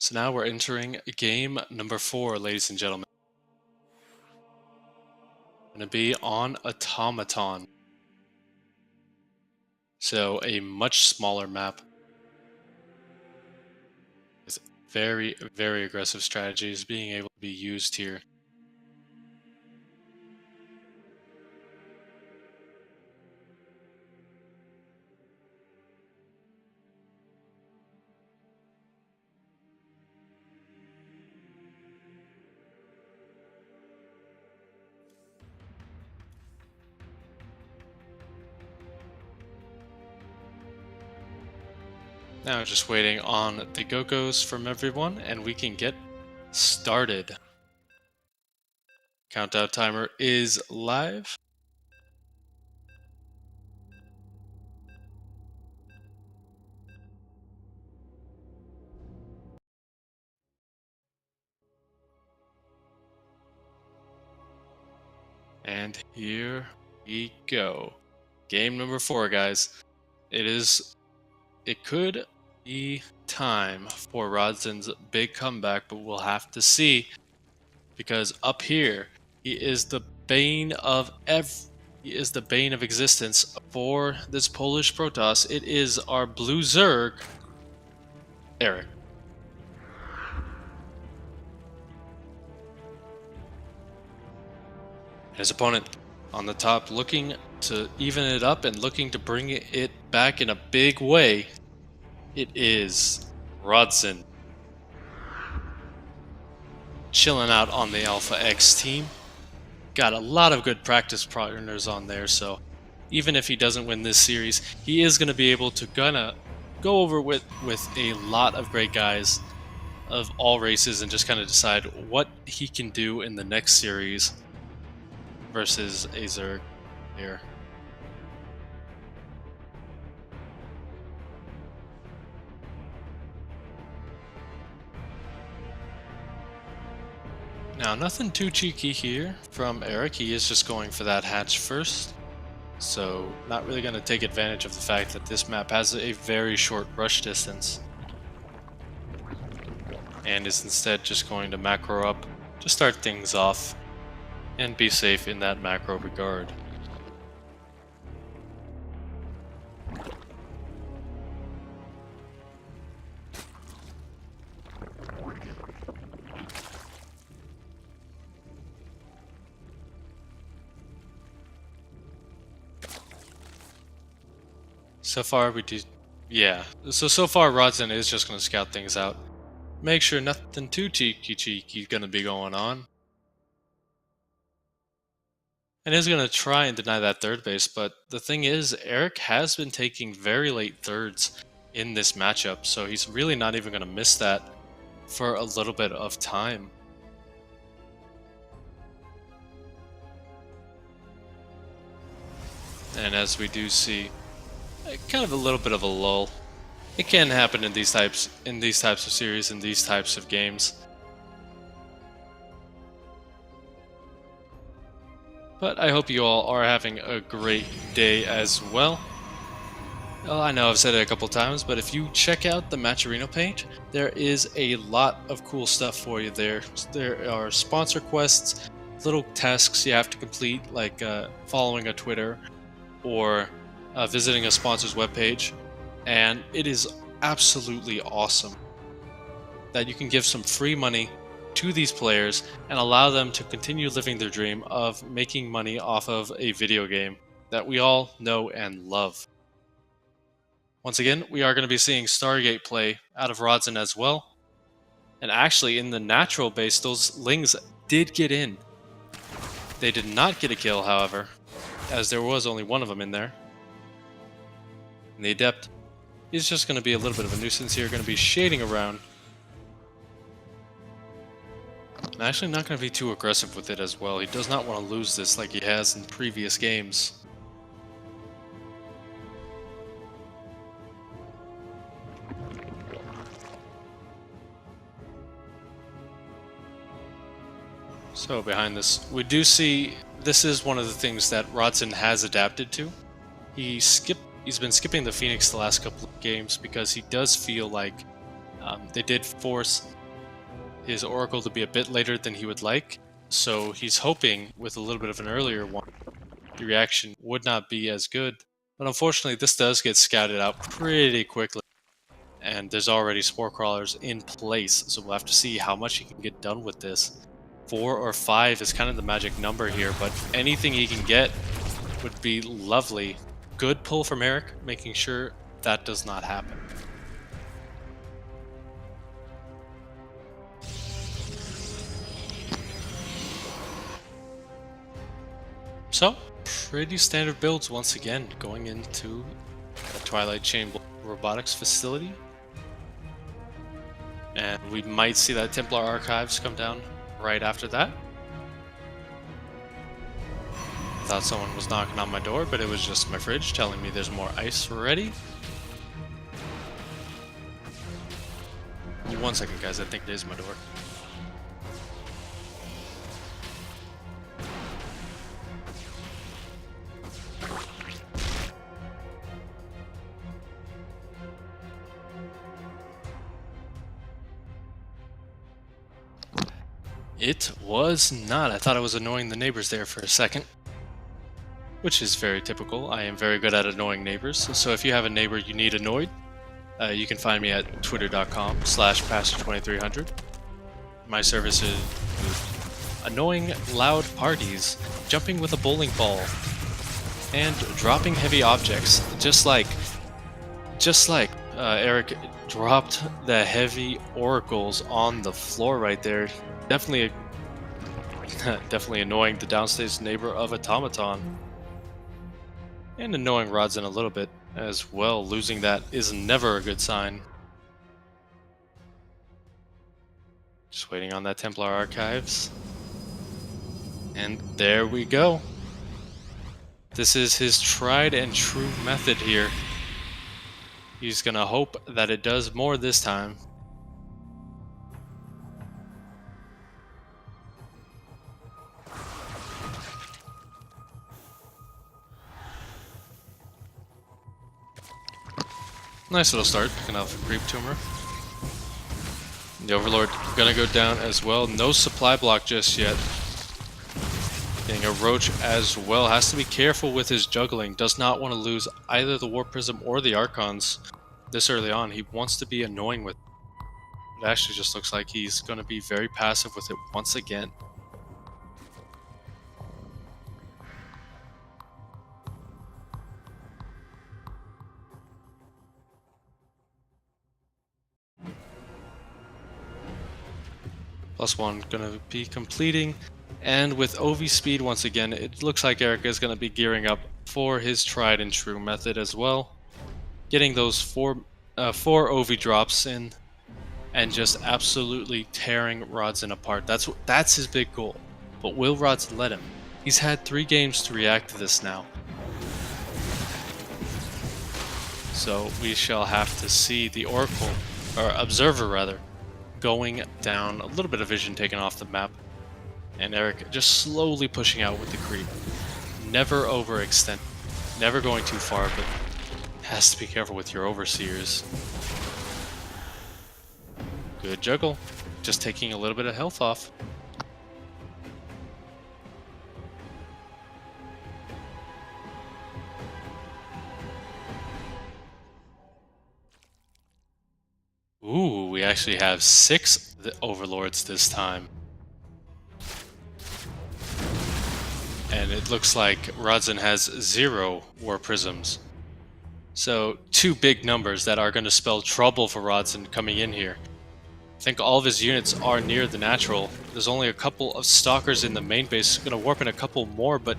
S2: So now we're entering game number 4, ladies and gentlemen. Going to be on Automaton. So a much smaller map with very, very aggressive strategies being able to be used here. Now just waiting on the go-go's from everyone and we can get started. Countdown timer is live. And here we go. Game number 4, guys. It could be time for Rodzyn's big comeback, but we'll have to see. because up here he is the bane of existence for this Polish Protoss. It is our blue Zerg, Erik. His opponent on the top looking to even it up and looking to bring it back in a big way. It is Rodzyn. Chilling out on the Alpha X team. Got a lot of good practice partners on there, so even if he doesn't win this series, he is going to be able to go over with a lot of great guys of all races and just kind of decide what he can do in the next series versus a Zerg here. Now, nothing too cheeky here from Erik. He is just going for that hatch first. So, not really going to take advantage of the fact that this map has a very short rush distance. And is instead just going to macro up to start things off and be safe in that macro regard. So far we do, yeah. So far Rodzyn is just going to scout things out. Make sure nothing too cheeky going to be going on. And is going to try and deny that third base, but the thing is, Erik has been taking very late thirds in this matchup, so he's really not even going to miss that for a little bit of time. And as we do see, kind of a little bit of a lull. It can happen in these types of series, in these types of games. But I hope you all are having a great day as well. Well, I know I've said it a couple times, but if you check out the Matcherino page, there is a lot of cool stuff for you there. There are sponsor quests, little tasks you have to complete, like following a Twitter or visiting a sponsor's webpage, and it is absolutely awesome that you can give some free money to these players and allow them to continue living their dream of making money off of a video game that we all know and love. Once again, we are going to be seeing Stargate play out of Rodzyn as well. And actually, in the natural base, those Lings did get in. They did not get a kill, however, as there was only one of them in there. And the Adept is just going to be a little bit of a nuisance here, going to be shading around. And actually not going to be too aggressive with it as well. He does not want to lose this like he has in previous games. So behind this, we do see this is one of the things that Rodzyn has adapted to. He's been skipping the Phoenix the last couple of games because he does feel like they did force his Oracle to be a bit later than he would like. So he's hoping with a little bit of an earlier one, the reaction would not be as good. But unfortunately, this does get scouted out pretty quickly. And there's already Spore Crawlers in place, so we'll have to see how much he can get done with this. 4 or 5 is kind of the magic number here, but anything he can get would be lovely. Good pull from Erik, making sure that does not happen. So, pretty standard builds once again, going into the Twilight Chain Robotics facility. And we might see that Templar Archives come down right after that. Thought someone was knocking on my door, but it was just my fridge telling me there's more ice ready. 1 second, guys, I think it is my door. It was not. I thought I was annoying the neighbors there for a second, which is very typical. I am very good at annoying neighbors. So if you have a neighbor you need annoyed, you can find me at twitter.com/pastor2300. My service is annoying loud parties, jumping with a bowling ball, and dropping heavy objects, just like Erik dropped the heavy oracles on the floor right there. Definitely, definitely annoying the downstairs neighbor of Automaton, and annoying Rodzyn a little bit as well. Losing that is never a good sign. Just waiting on that Templar Archives. And there we go. This is his tried and true method here. He's gonna hope that it does more this time. Nice little start, picking off a creep tumor. The Overlord gonna go down as well. No supply block just yet. Getting a roach as well. Has to be careful with his juggling. Does not want to lose either the Warp Prism or the Archons this early on. He wants to be annoying with it. It actually just looks like he's going to be very passive with it once again. +1 going to be completing. And with OV speed once again, it looks like Erik is going to be gearing up for his tried and true method as well. Getting those four OV drops in and just absolutely tearing Rodzyn apart. That's his big goal. But will Rodzyn let him? He's had 3 games to react to this now. So we shall have to see the Oracle, or Observer rather, going down. A little bit of vision taken off the map. And Erik just slowly pushing out with the creep. Never overextend. Never going too far, but has to be careful with your overseers. Good juggle. Just taking a little bit of health off. Ooh, we actually have 6 Overlords this time. And it looks like Rodzyn has 0 War Prisms. So 2 big numbers that are going to spell trouble for Rodzyn coming in here. I think all of his units are near the natural. There's only a couple of Stalkers in the main base. Going to warp in a couple more, but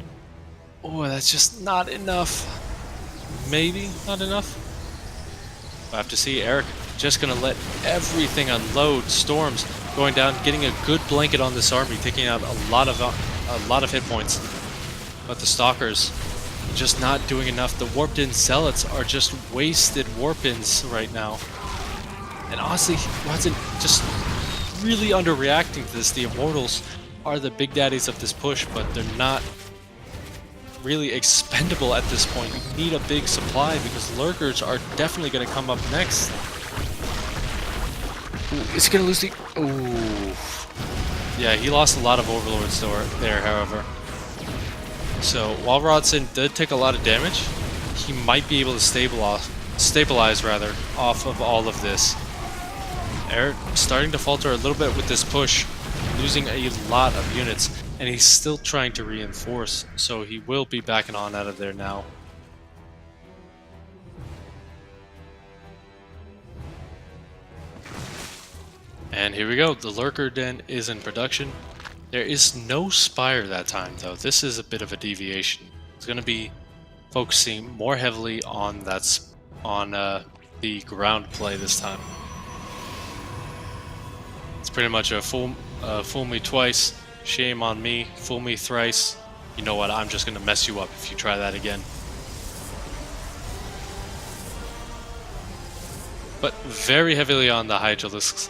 S2: oh, that's just not enough. Maybe not enough. We'll have to see. Erik just going to let everything unload. Storms going down, getting a good blanket on this army, taking out a lot of hit points. But the Stalkers just not doing enough. The Warped-in Zealots are just wasted Warp-ins right now. And honestly, Rodzyn just really underreacting to this. The Immortals are the big daddies of this push, but they're not really expendable at this point. You need a big supply because Lurkers are definitely going to come up next. Ooh, is he going to lose the... Ooh. Yeah, he lost a lot of Overlords there, however. So, while Rodzyn did take a lot of damage, he might be able to stabilize rather, off of all of this. Erik starting to falter a little bit with this push, losing a lot of units, and he's still trying to reinforce, so he will be backing on out of there now. And here we go, the Lurker Den is in production. There is no Spire that time though. This is a bit of a deviation. It's going to be focusing more heavily on the ground play this time. It's pretty much a fool me twice, shame on me, fool me thrice. You know what, I'm just going to mess you up if you try that again. But very heavily on the Hydralisks.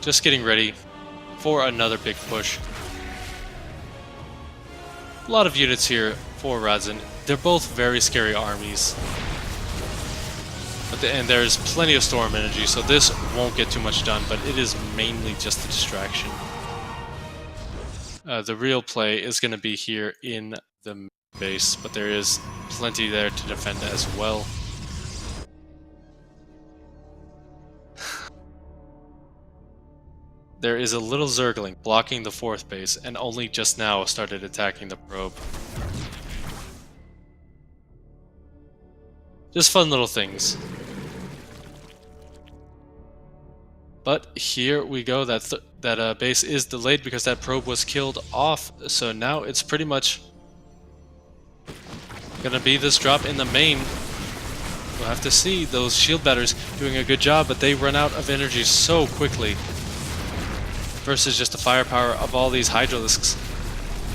S2: Just getting ready for another big push. A lot of units here for Rodzyn. They're both very scary armies. And there's plenty of storm energy, so this won't get too much done, but it is mainly just a distraction. The real play is going to be here in the base, but there is plenty there to defend as well. There is a little Zergling blocking the 4th base, and only just now started attacking the probe. Just fun little things. But here we go, that base is delayed because that probe was killed off, so now it's pretty much gonna be this drop in the main. We'll have to see. Those shield batters doing a good job, but they run out of energy so quickly. Versus just the firepower of all these Hydralisks.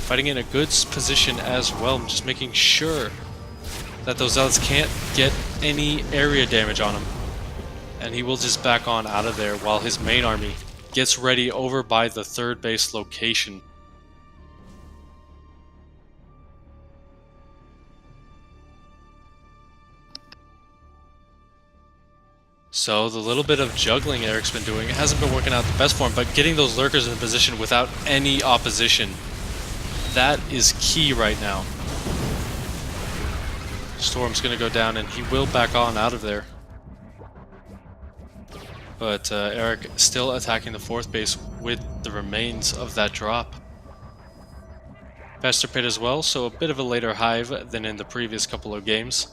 S2: Fighting in a good position as well, just making sure that those Zealots can't get any area damage on him. And he will just back on out of there while his main army gets ready over by the 3rd base location. So the little bit of juggling Erik's been doing, it hasn't been working out the best for him, but getting those lurkers in position without any opposition, that is key right now. Storm's gonna go down and he will back on out of there. But Erik still attacking the 4th base with the remains of that drop. Faster pit as well, so a bit of a later hive than in the previous couple of games.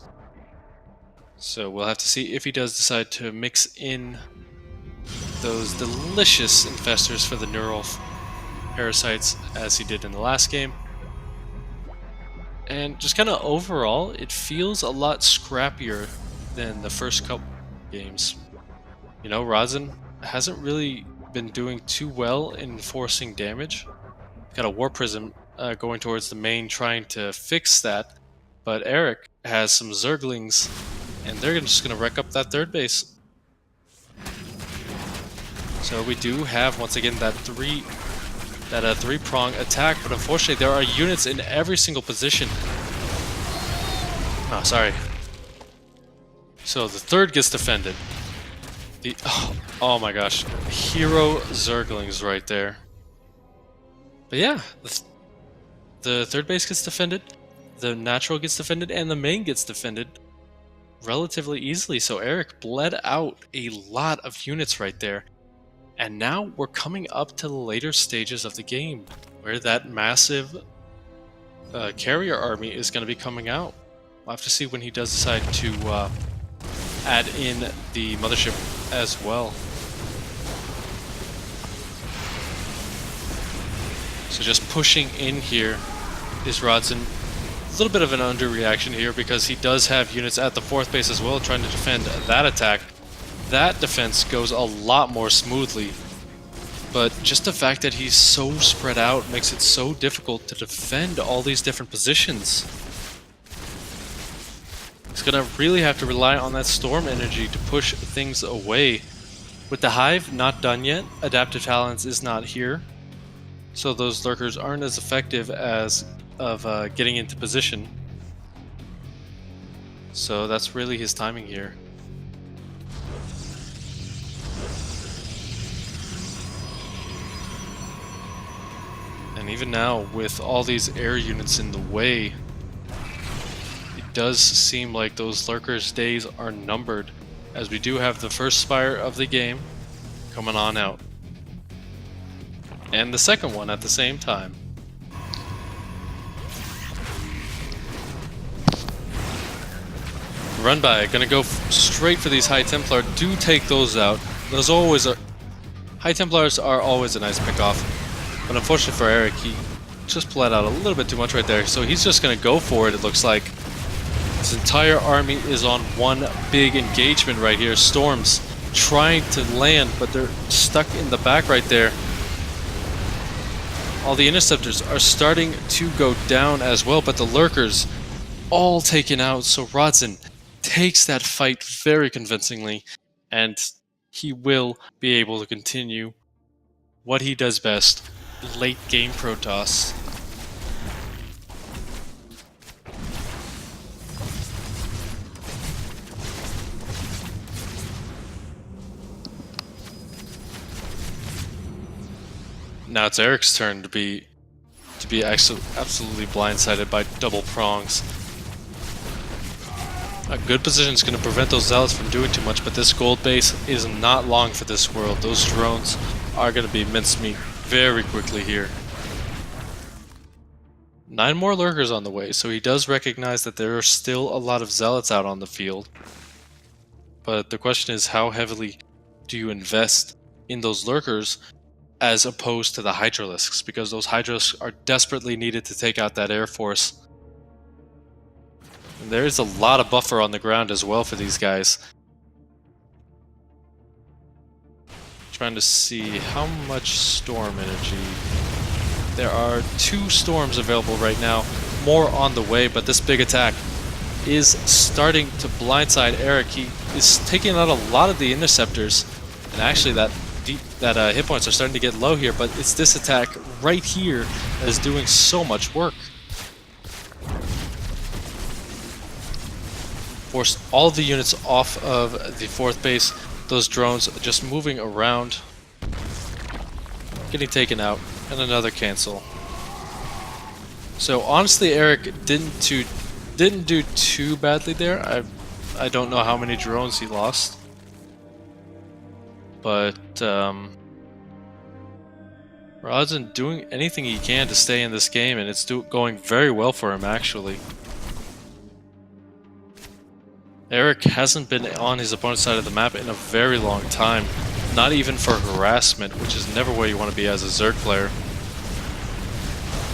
S2: So we'll have to see if he does decide to mix in those delicious infestors for the neural parasites as he did in the last game. And just kind of overall, it feels a lot scrappier than the first couple games. You know, Rodzyn hasn't really been doing too well in forcing damage. Got a War Prism going towards the main trying to fix that, but Erik has some Zerglings and they're just going to wreck up that 3rd base. So we do have, once again, that three-prong attack, but unfortunately there are units in every single position. Oh, sorry. So the 3rd gets defended. Oh my gosh. Hero Zerglings right there. But yeah, the 3rd base gets defended, the natural gets defended, and the main gets defended relatively easily, so Erik bled out a lot of units right there. And now we're coming up to the later stages of the game, where that massive carrier army is going to be coming out. We'll have to see when he does decide to add in the mothership as well. So just pushing in here is Rodzyn. A little bit of an underreaction here because he does have units at the 4th base as well trying to defend that attack. That defense goes a lot more smoothly, but just the fact that he's so spread out makes it so difficult to defend all these different positions. He's gonna really have to rely on that storm energy to push things away. With the hive not done yet, adaptive talents is not here, so those lurkers aren't as effective as of getting into position. So that's really his timing here. And even now, with all these air units in the way, it does seem like those lurkers' days are numbered, as we do have the first spire of the game coming on out. And the second one at the same time. Run by, gonna go straight for these High Templar. Do take those out. Those always are. High Templars are always a nice pick off, but unfortunately for Erik, he just bled out a little bit too much right there. So he's just gonna go for it. It looks like his entire army is on one big engagement right here. Storms trying to land, but they're stuck in the back right there. All the interceptors are starting to go down as well, but the lurkers all taken out. So Rodzyn takes that fight very convincingly, and he will be able to continue what he does best, late game Protoss. Now it's Erik's turn to be to be absolutely blindsided by double prongs. A good position is going to prevent those zealots from doing too much, but this gold base is not long for this world. Those drones are going to be mincemeat very quickly here. 9 more lurkers on the way, so he does recognize that there are still a lot of zealots out on the field. But the question is, how heavily do you invest in those lurkers as opposed to the hydralisks? Because those hydralisks are desperately needed to take out that air force. And there is a lot of buffer on the ground as well for these guys. Trying to see how much storm energy. There are 2 storms available right now, more on the way, but this big attack is starting to blindside Erik. He is taking out a lot of the interceptors, and actually that hit points are starting to get low here, but it's this attack right here that is doing so much work. Forced all of the units off of the 4th base, those drones just moving around, getting taken out, and another cancel. So honestly, Erik didn't do too badly there. I don't know how many drones he lost, but Rodzyn doing anything he can to stay in this game, and it's going very well for him actually. Erik hasn't been on his opponent's side of the map in a very long time, not even for harassment, which is never where you want to be as a Zerg player.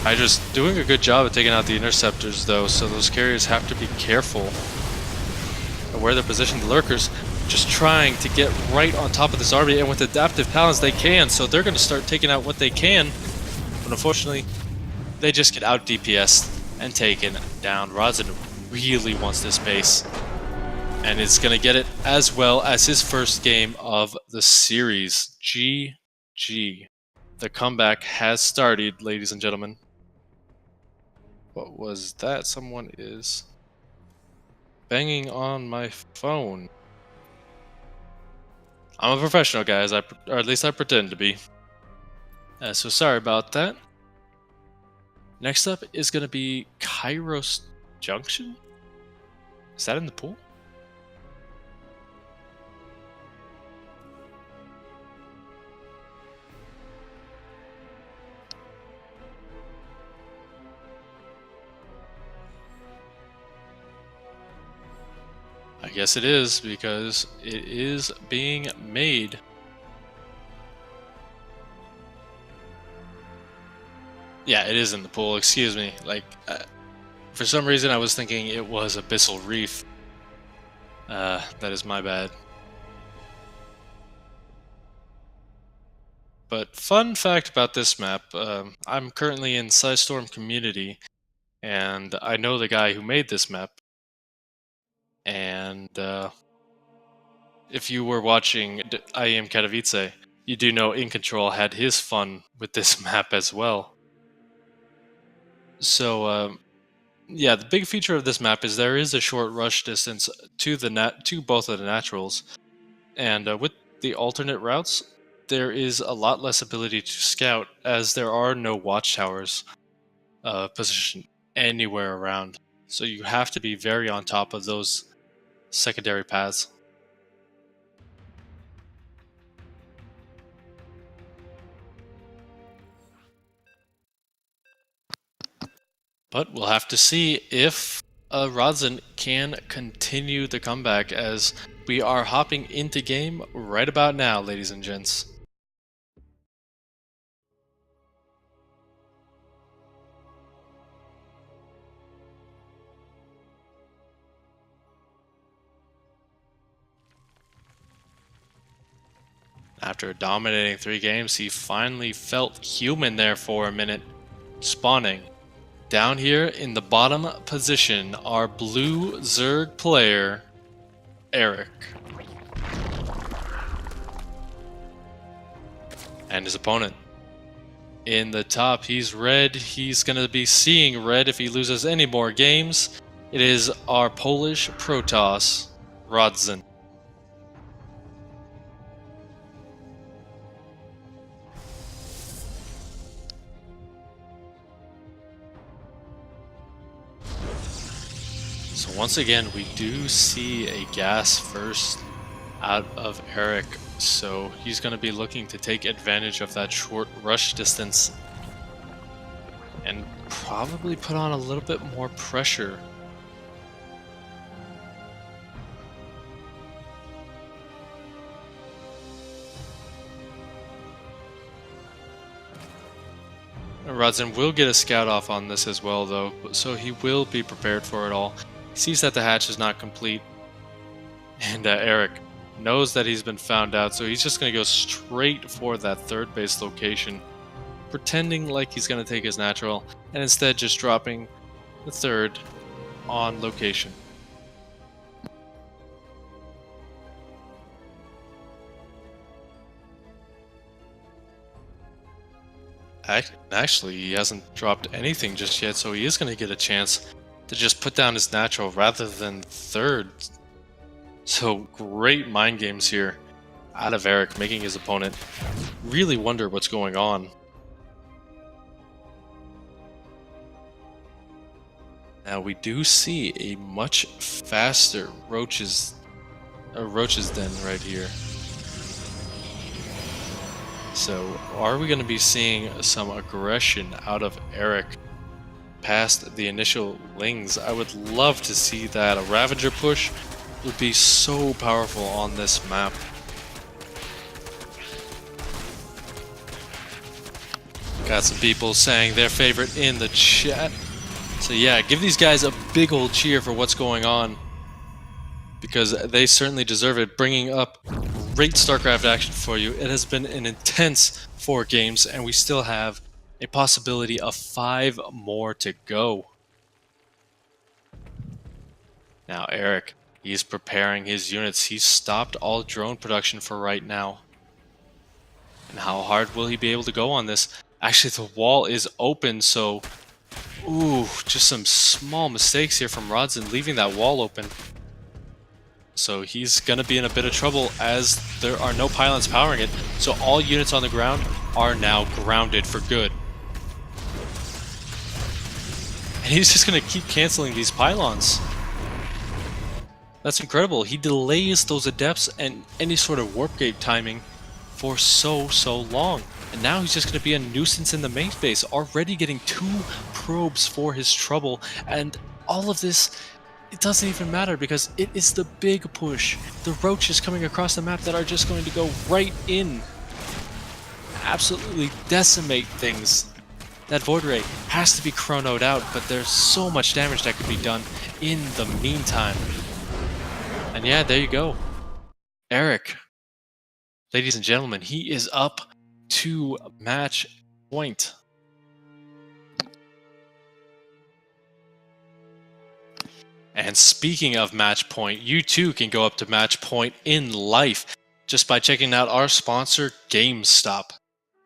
S2: Hydra's doing a good job of taking out the interceptors though, so those carriers have to be careful of where they're positioned. The lurkers just trying to get right on top of this army, and with adaptive talents they can, so they're going to start taking out what they can, but unfortunately they just get out DPS'd and taken down. Rodzyn really wants this base, and it's going to get it as well as his first game of the series. GG. The comeback has started, ladies and gentlemen. What was that? Someone is banging on my phone. I'm a professional, guys, or at least I pretend to be. So sorry about that. Next up is going to be Kairos Junction? Is that in the pool? I guess it is, because it is being made. Yeah, it is in the pool, excuse me. Like, for some reason I was thinking it was Abyssal Reef. That is my bad. But fun fact about this map, I'm currently in Psystorm Community, and I know the guy who made this map. And if you were watching I Am Katowice, you do know In Control had his fun with this map as well. So yeah, the big feature of this map is there is a short rush distance to both of the naturals, and with the alternate routes, there is a lot less ability to scout, as there are no watchtowers positioned anywhere around. So you have to be very on top of those secondary paths. But we'll have to see if Rodzyn can continue the comeback, as we are hopping into game right about now, ladies and gents. After dominating 3 games, he finally felt human there for a minute. Spawning. Down here in the bottom position, our blue Zerg player, Erik. And his opponent. In the top, he's red. He's going to be seeing red if he loses any more games. It is our Polish Protoss, Rodzyn. once again, we do see a gas first out of Erik, so he's going to be looking to take advantage of that short rush distance and probably put on a little bit more pressure. Rodzyn will get a scout off on this as well, though, so he will be prepared for it all. He sees that the hatch is not complete, and Erik knows that he's been found out, so he's just going to go straight for that third base location, pretending like he's going to take his natural, and instead just dropping the third on location. Actually, he hasn't dropped anything just yet, so he is going to get a chance to just put down his natural rather than third. So great mind games here out of Erik, making his opponent really wonder what's going on. Now we do see a much faster Roach's den right here. So are we going to be seeing some aggression out of Erik past the initial Lings? I would love to see that. A Ravager push would be so powerful on this map. Got some people saying their favorite in the chat. So yeah, give these guys a big old cheer for what's going on, because they certainly deserve it. Bringing up great StarCraft action for you. It has been an intense 4 games, and we still have a possibility of 5 more to go. Now Erik, he's preparing his units. He's stopped all drone production for right now. And how hard will he be able to go on this? Actually, the wall is open, so ooh, just some small mistakes here from Rodzyn, leaving that wall open. So he's going to be in a bit of trouble as there are no pylons powering it. So all units on the ground are now grounded for good. And he's just going to keep canceling these pylons. That's incredible. He delays those adepts and any sort of warp gate timing for so long. And now he's just going to be a nuisance in the main base, already getting 2 probes for his trouble. And all of this, it doesn't even matter because it is the big push. The roaches coming across the map that are just going to go right in. Absolutely decimate things. That Void Ray has to be chronoed out, but there's so much damage that could be done in the meantime. And yeah, there you go. Erik, ladies and gentlemen, he is up to match point. And speaking of match point, you too can go up to match point in life just by checking out our sponsor, GameStop.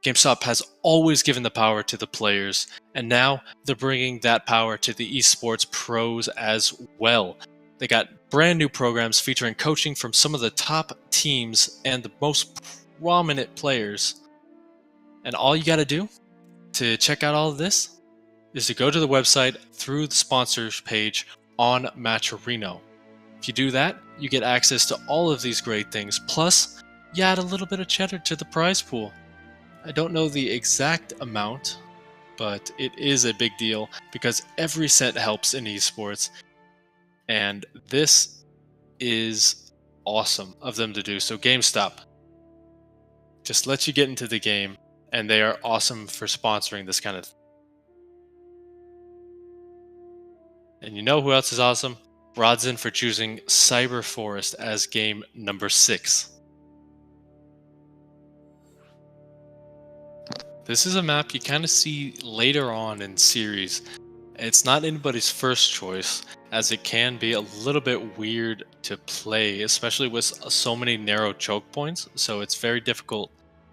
S2: GameStop has always given the power to the players, and now they're bringing that power to the esports pros as well. They got brand new programs featuring coaching from some of the top teams and the most prominent players. And all you got to do to check out all of this is to go to the website through the sponsors page on Matcherino. If you do that, you get access to all of these great things, plus you add a little bit of cheddar to the prize pool. I don't know the exact amount, but it is a big deal because every cent helps in esports, and this is awesome of them to do. So GameStop just lets you get into the game, and they are awesome for sponsoring this kind of thing. And you know who else is awesome? Rodzyn for choosing Cyber Forest as game number 6. This is a map you kind of see later on in series. It's not anybody's first choice, as it can be a little bit weird to play, especially with so many narrow choke points. So it's very difficult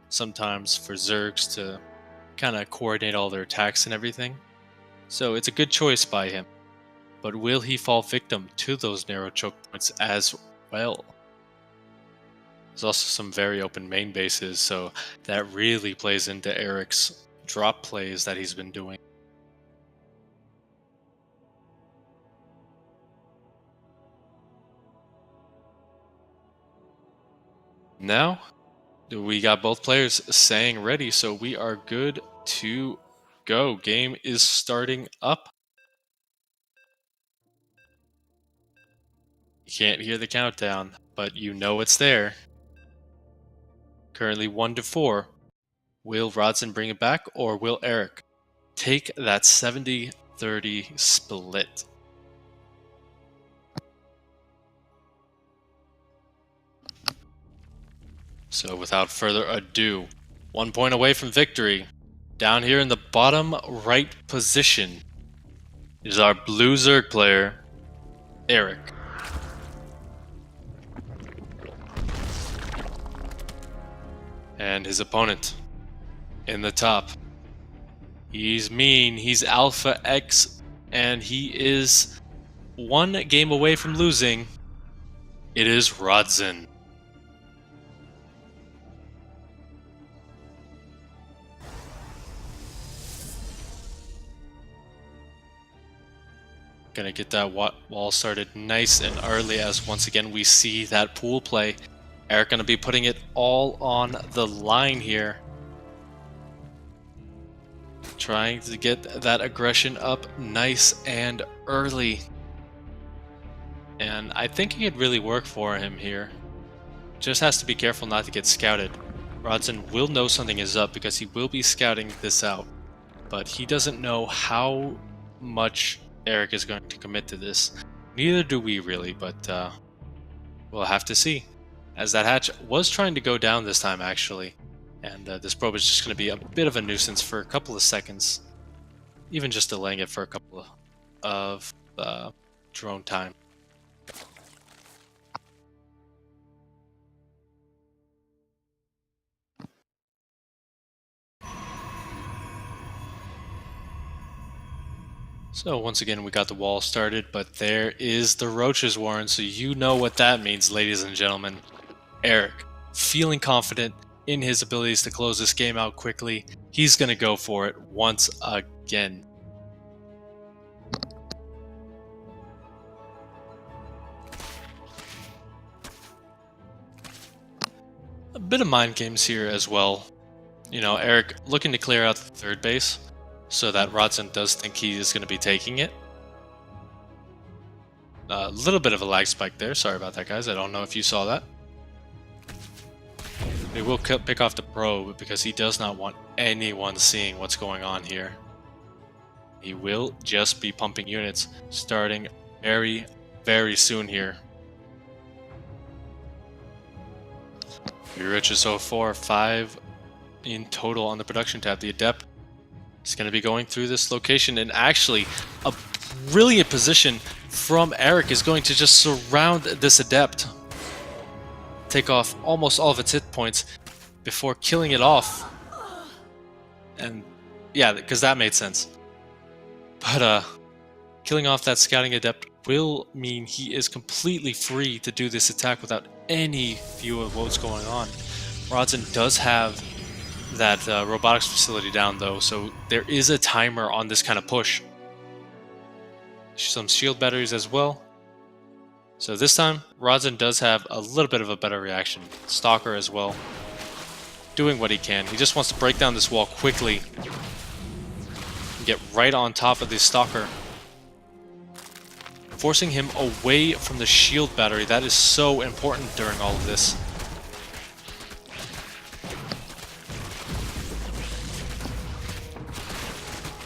S2: sometimes for Zergs to kind of coordinate all their attacks and everything. So it's a good choice by him. But will he fall victim to those narrow choke points as well? There's also some very open main bases, so that really plays into Erik's drop plays that he's been doing. Now, we got both players saying ready, so we are good to go. Game is starting up. You can't hear the countdown, but you know it's there. Currently 1-4. Will Rodzyn bring it back, or will Erik take that 70-30 split? So without further ado, 1 point away from victory. Down here in the bottom right position is our blue Zerg player, Erik. And his opponent in the top. He's mean, he's Alpha X, and he is 1 game away from losing. It is Rodzyn. Gonna get that wall started nice and early, as once again we see that pool play. Erik gonna be putting it all on the line here. Trying to get that aggression up nice and early. And I think it could really work for him here. Just has to be careful not to get scouted. Rodzyn will know something is up because he will be scouting this out. But he doesn't know how much Erik is going to commit to this. Neither do we really, but we'll have to see. As that hatch was trying to go down this time, actually. And this probe is just going to be a bit of a nuisance for a couple of seconds. Even just delaying it for a couple of drone time. So once again, we got the wall started, but there is the roaches, Warren, so you know what that means, ladies and gentlemen. Erik, feeling confident in his abilities to close this game out quickly, he's going to go for it once again. A bit of mind games here as well. You know, Erik looking to clear out the third base, so that Rodzyn does think he is going to be taking it. A little bit of a lag spike there. Sorry about that, guys. I don't know if you saw that. He will pick off the probe because he does not want anyone seeing what's going on here. He will just be pumping units starting very, very soon here. We reach 04, 5 in total on the production tab. The Adept is going to be going through this location, and actually a brilliant position from Erik is going to just surround this Adept. Take off almost all of its hit points before killing it off. And yeah, because that made sense. But killing off that scouting Adept will mean he is completely free to do this attack without any view of what's going on. Rodzyn does have that robotics facility down though, so there is a timer on this kind of push. Some shield batteries as well. So this time, Rodzyn does have a little bit of a better reaction. Stalker as well, doing what he can. He just wants to break down this wall quickly and get right on top of this Stalker, forcing him away from the shield battery. That is so important during all of this.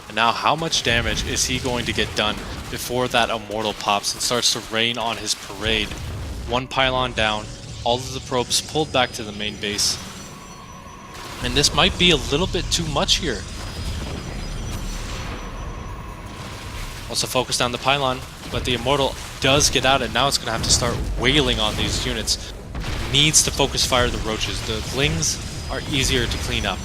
S2: And now how much damage is he going to get done before that Immortal pops and starts to rain on his parade? One pylon down, all of the probes pulled back to the main base. And this might be a little bit too much here. Also focused on the pylon, but the Immortal does get out, and now it's going to have to start wailing on these units. Needs to focus fire the roaches. The Lings are easier to clean up.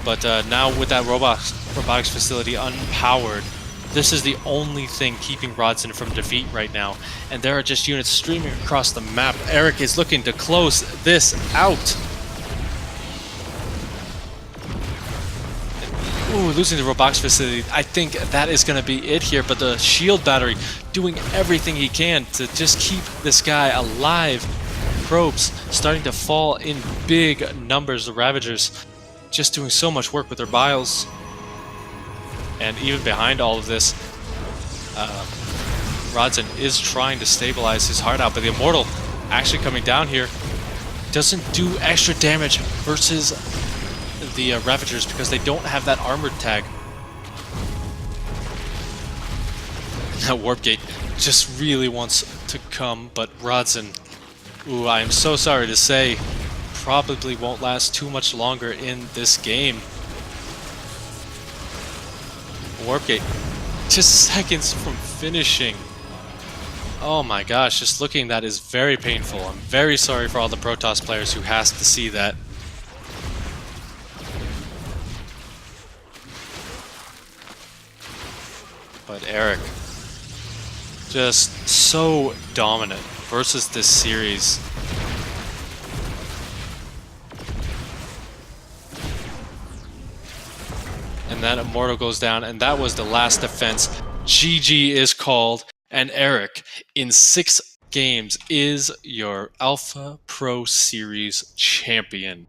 S2: But now with that robotics facility unpowered, this is the only thing keeping Rodzyn from defeat right now. And there are just units streaming across the map. Erik is looking to close this out. Ooh, losing the robotics facility. I think that is going to be it here. But the shield battery doing everything he can to just keep this guy alive probes starting to fall in big numbers. The Ravagers just doing so much work with their biles. And even behind all of this, Rodzyn is trying to stabilize his heart out, but the Immortal actually coming down here doesn't do extra damage versus the Ravagers because they don't have that armored tag. That Warp Gate just really wants to come, but Rodzyn, ooh, I am so sorry to say, probably won't last too much longer in this game. Warp Gate, just seconds from finishing. Oh my gosh, just looking at that is very painful. I'm very sorry for all the Protoss players who has to see that. But Erik, just so dominant versus this series. And that Immortal goes down, and that was the last defense. GG is called, and Erik, in 6 games, is your Alpha Pro Series champion.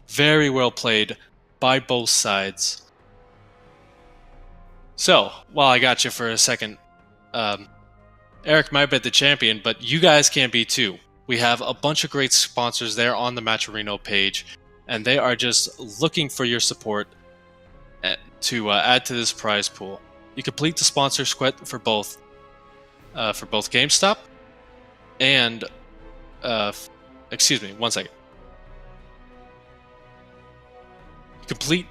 S2: Very well played by both sides. So, while I got you for a second, Erik might be the champion, but you guys can be too. We have a bunch of great sponsors there on the Matcherino page, and they are just looking for your support to add to this prize pool. You complete the sponsor quest for both GameStop and excuse me, one second. You complete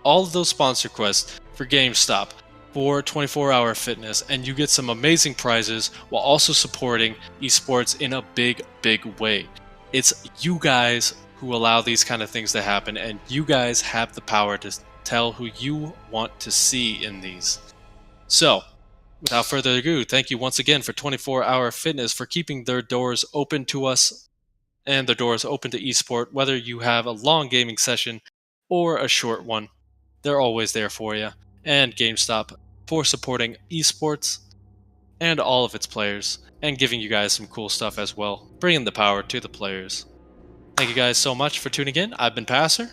S2: all of those sponsor quests for GameStop, for 24-hour fitness, and you get some amazing prizes while also supporting esports in a big way. It's you guys who allow these kind of things to happen, and you guys have the power to tell who you want to see in these. So, without further ado, thank you once again for 24-hour fitness for keeping their doors open to us and their doors open to esport. Whether you have a long gaming session or a short one, they're always there for you. And GameStop for supporting esports and all of its players and giving you guys some cool stuff as well, bringing the power to the players. Thank you guys so much for tuning in. I've been Passer.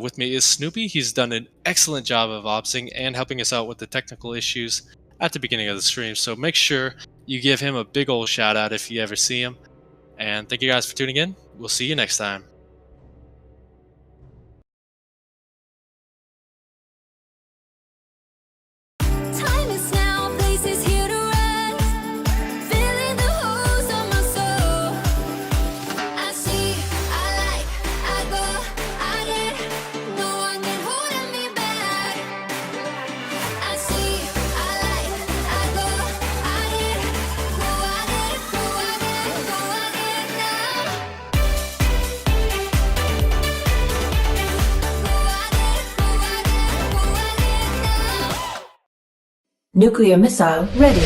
S2: With me is Snoopy. He's done an excellent job of opsing and helping us out with the technical issues at the beginning of the stream, so make sure you give him a big old shout out if you ever see him. And thank you guys for tuning in. We'll see you next time.
S3: Time is now, place is here to rest. Feeling the holes on my soul. I see, I like, I go, I get. No one can hold me back. I see, I like, I go, I get. Go, I get, go, I get, go, I get now. Go, I get, go, I get, go, I get now.
S1: Nuclear missile ready.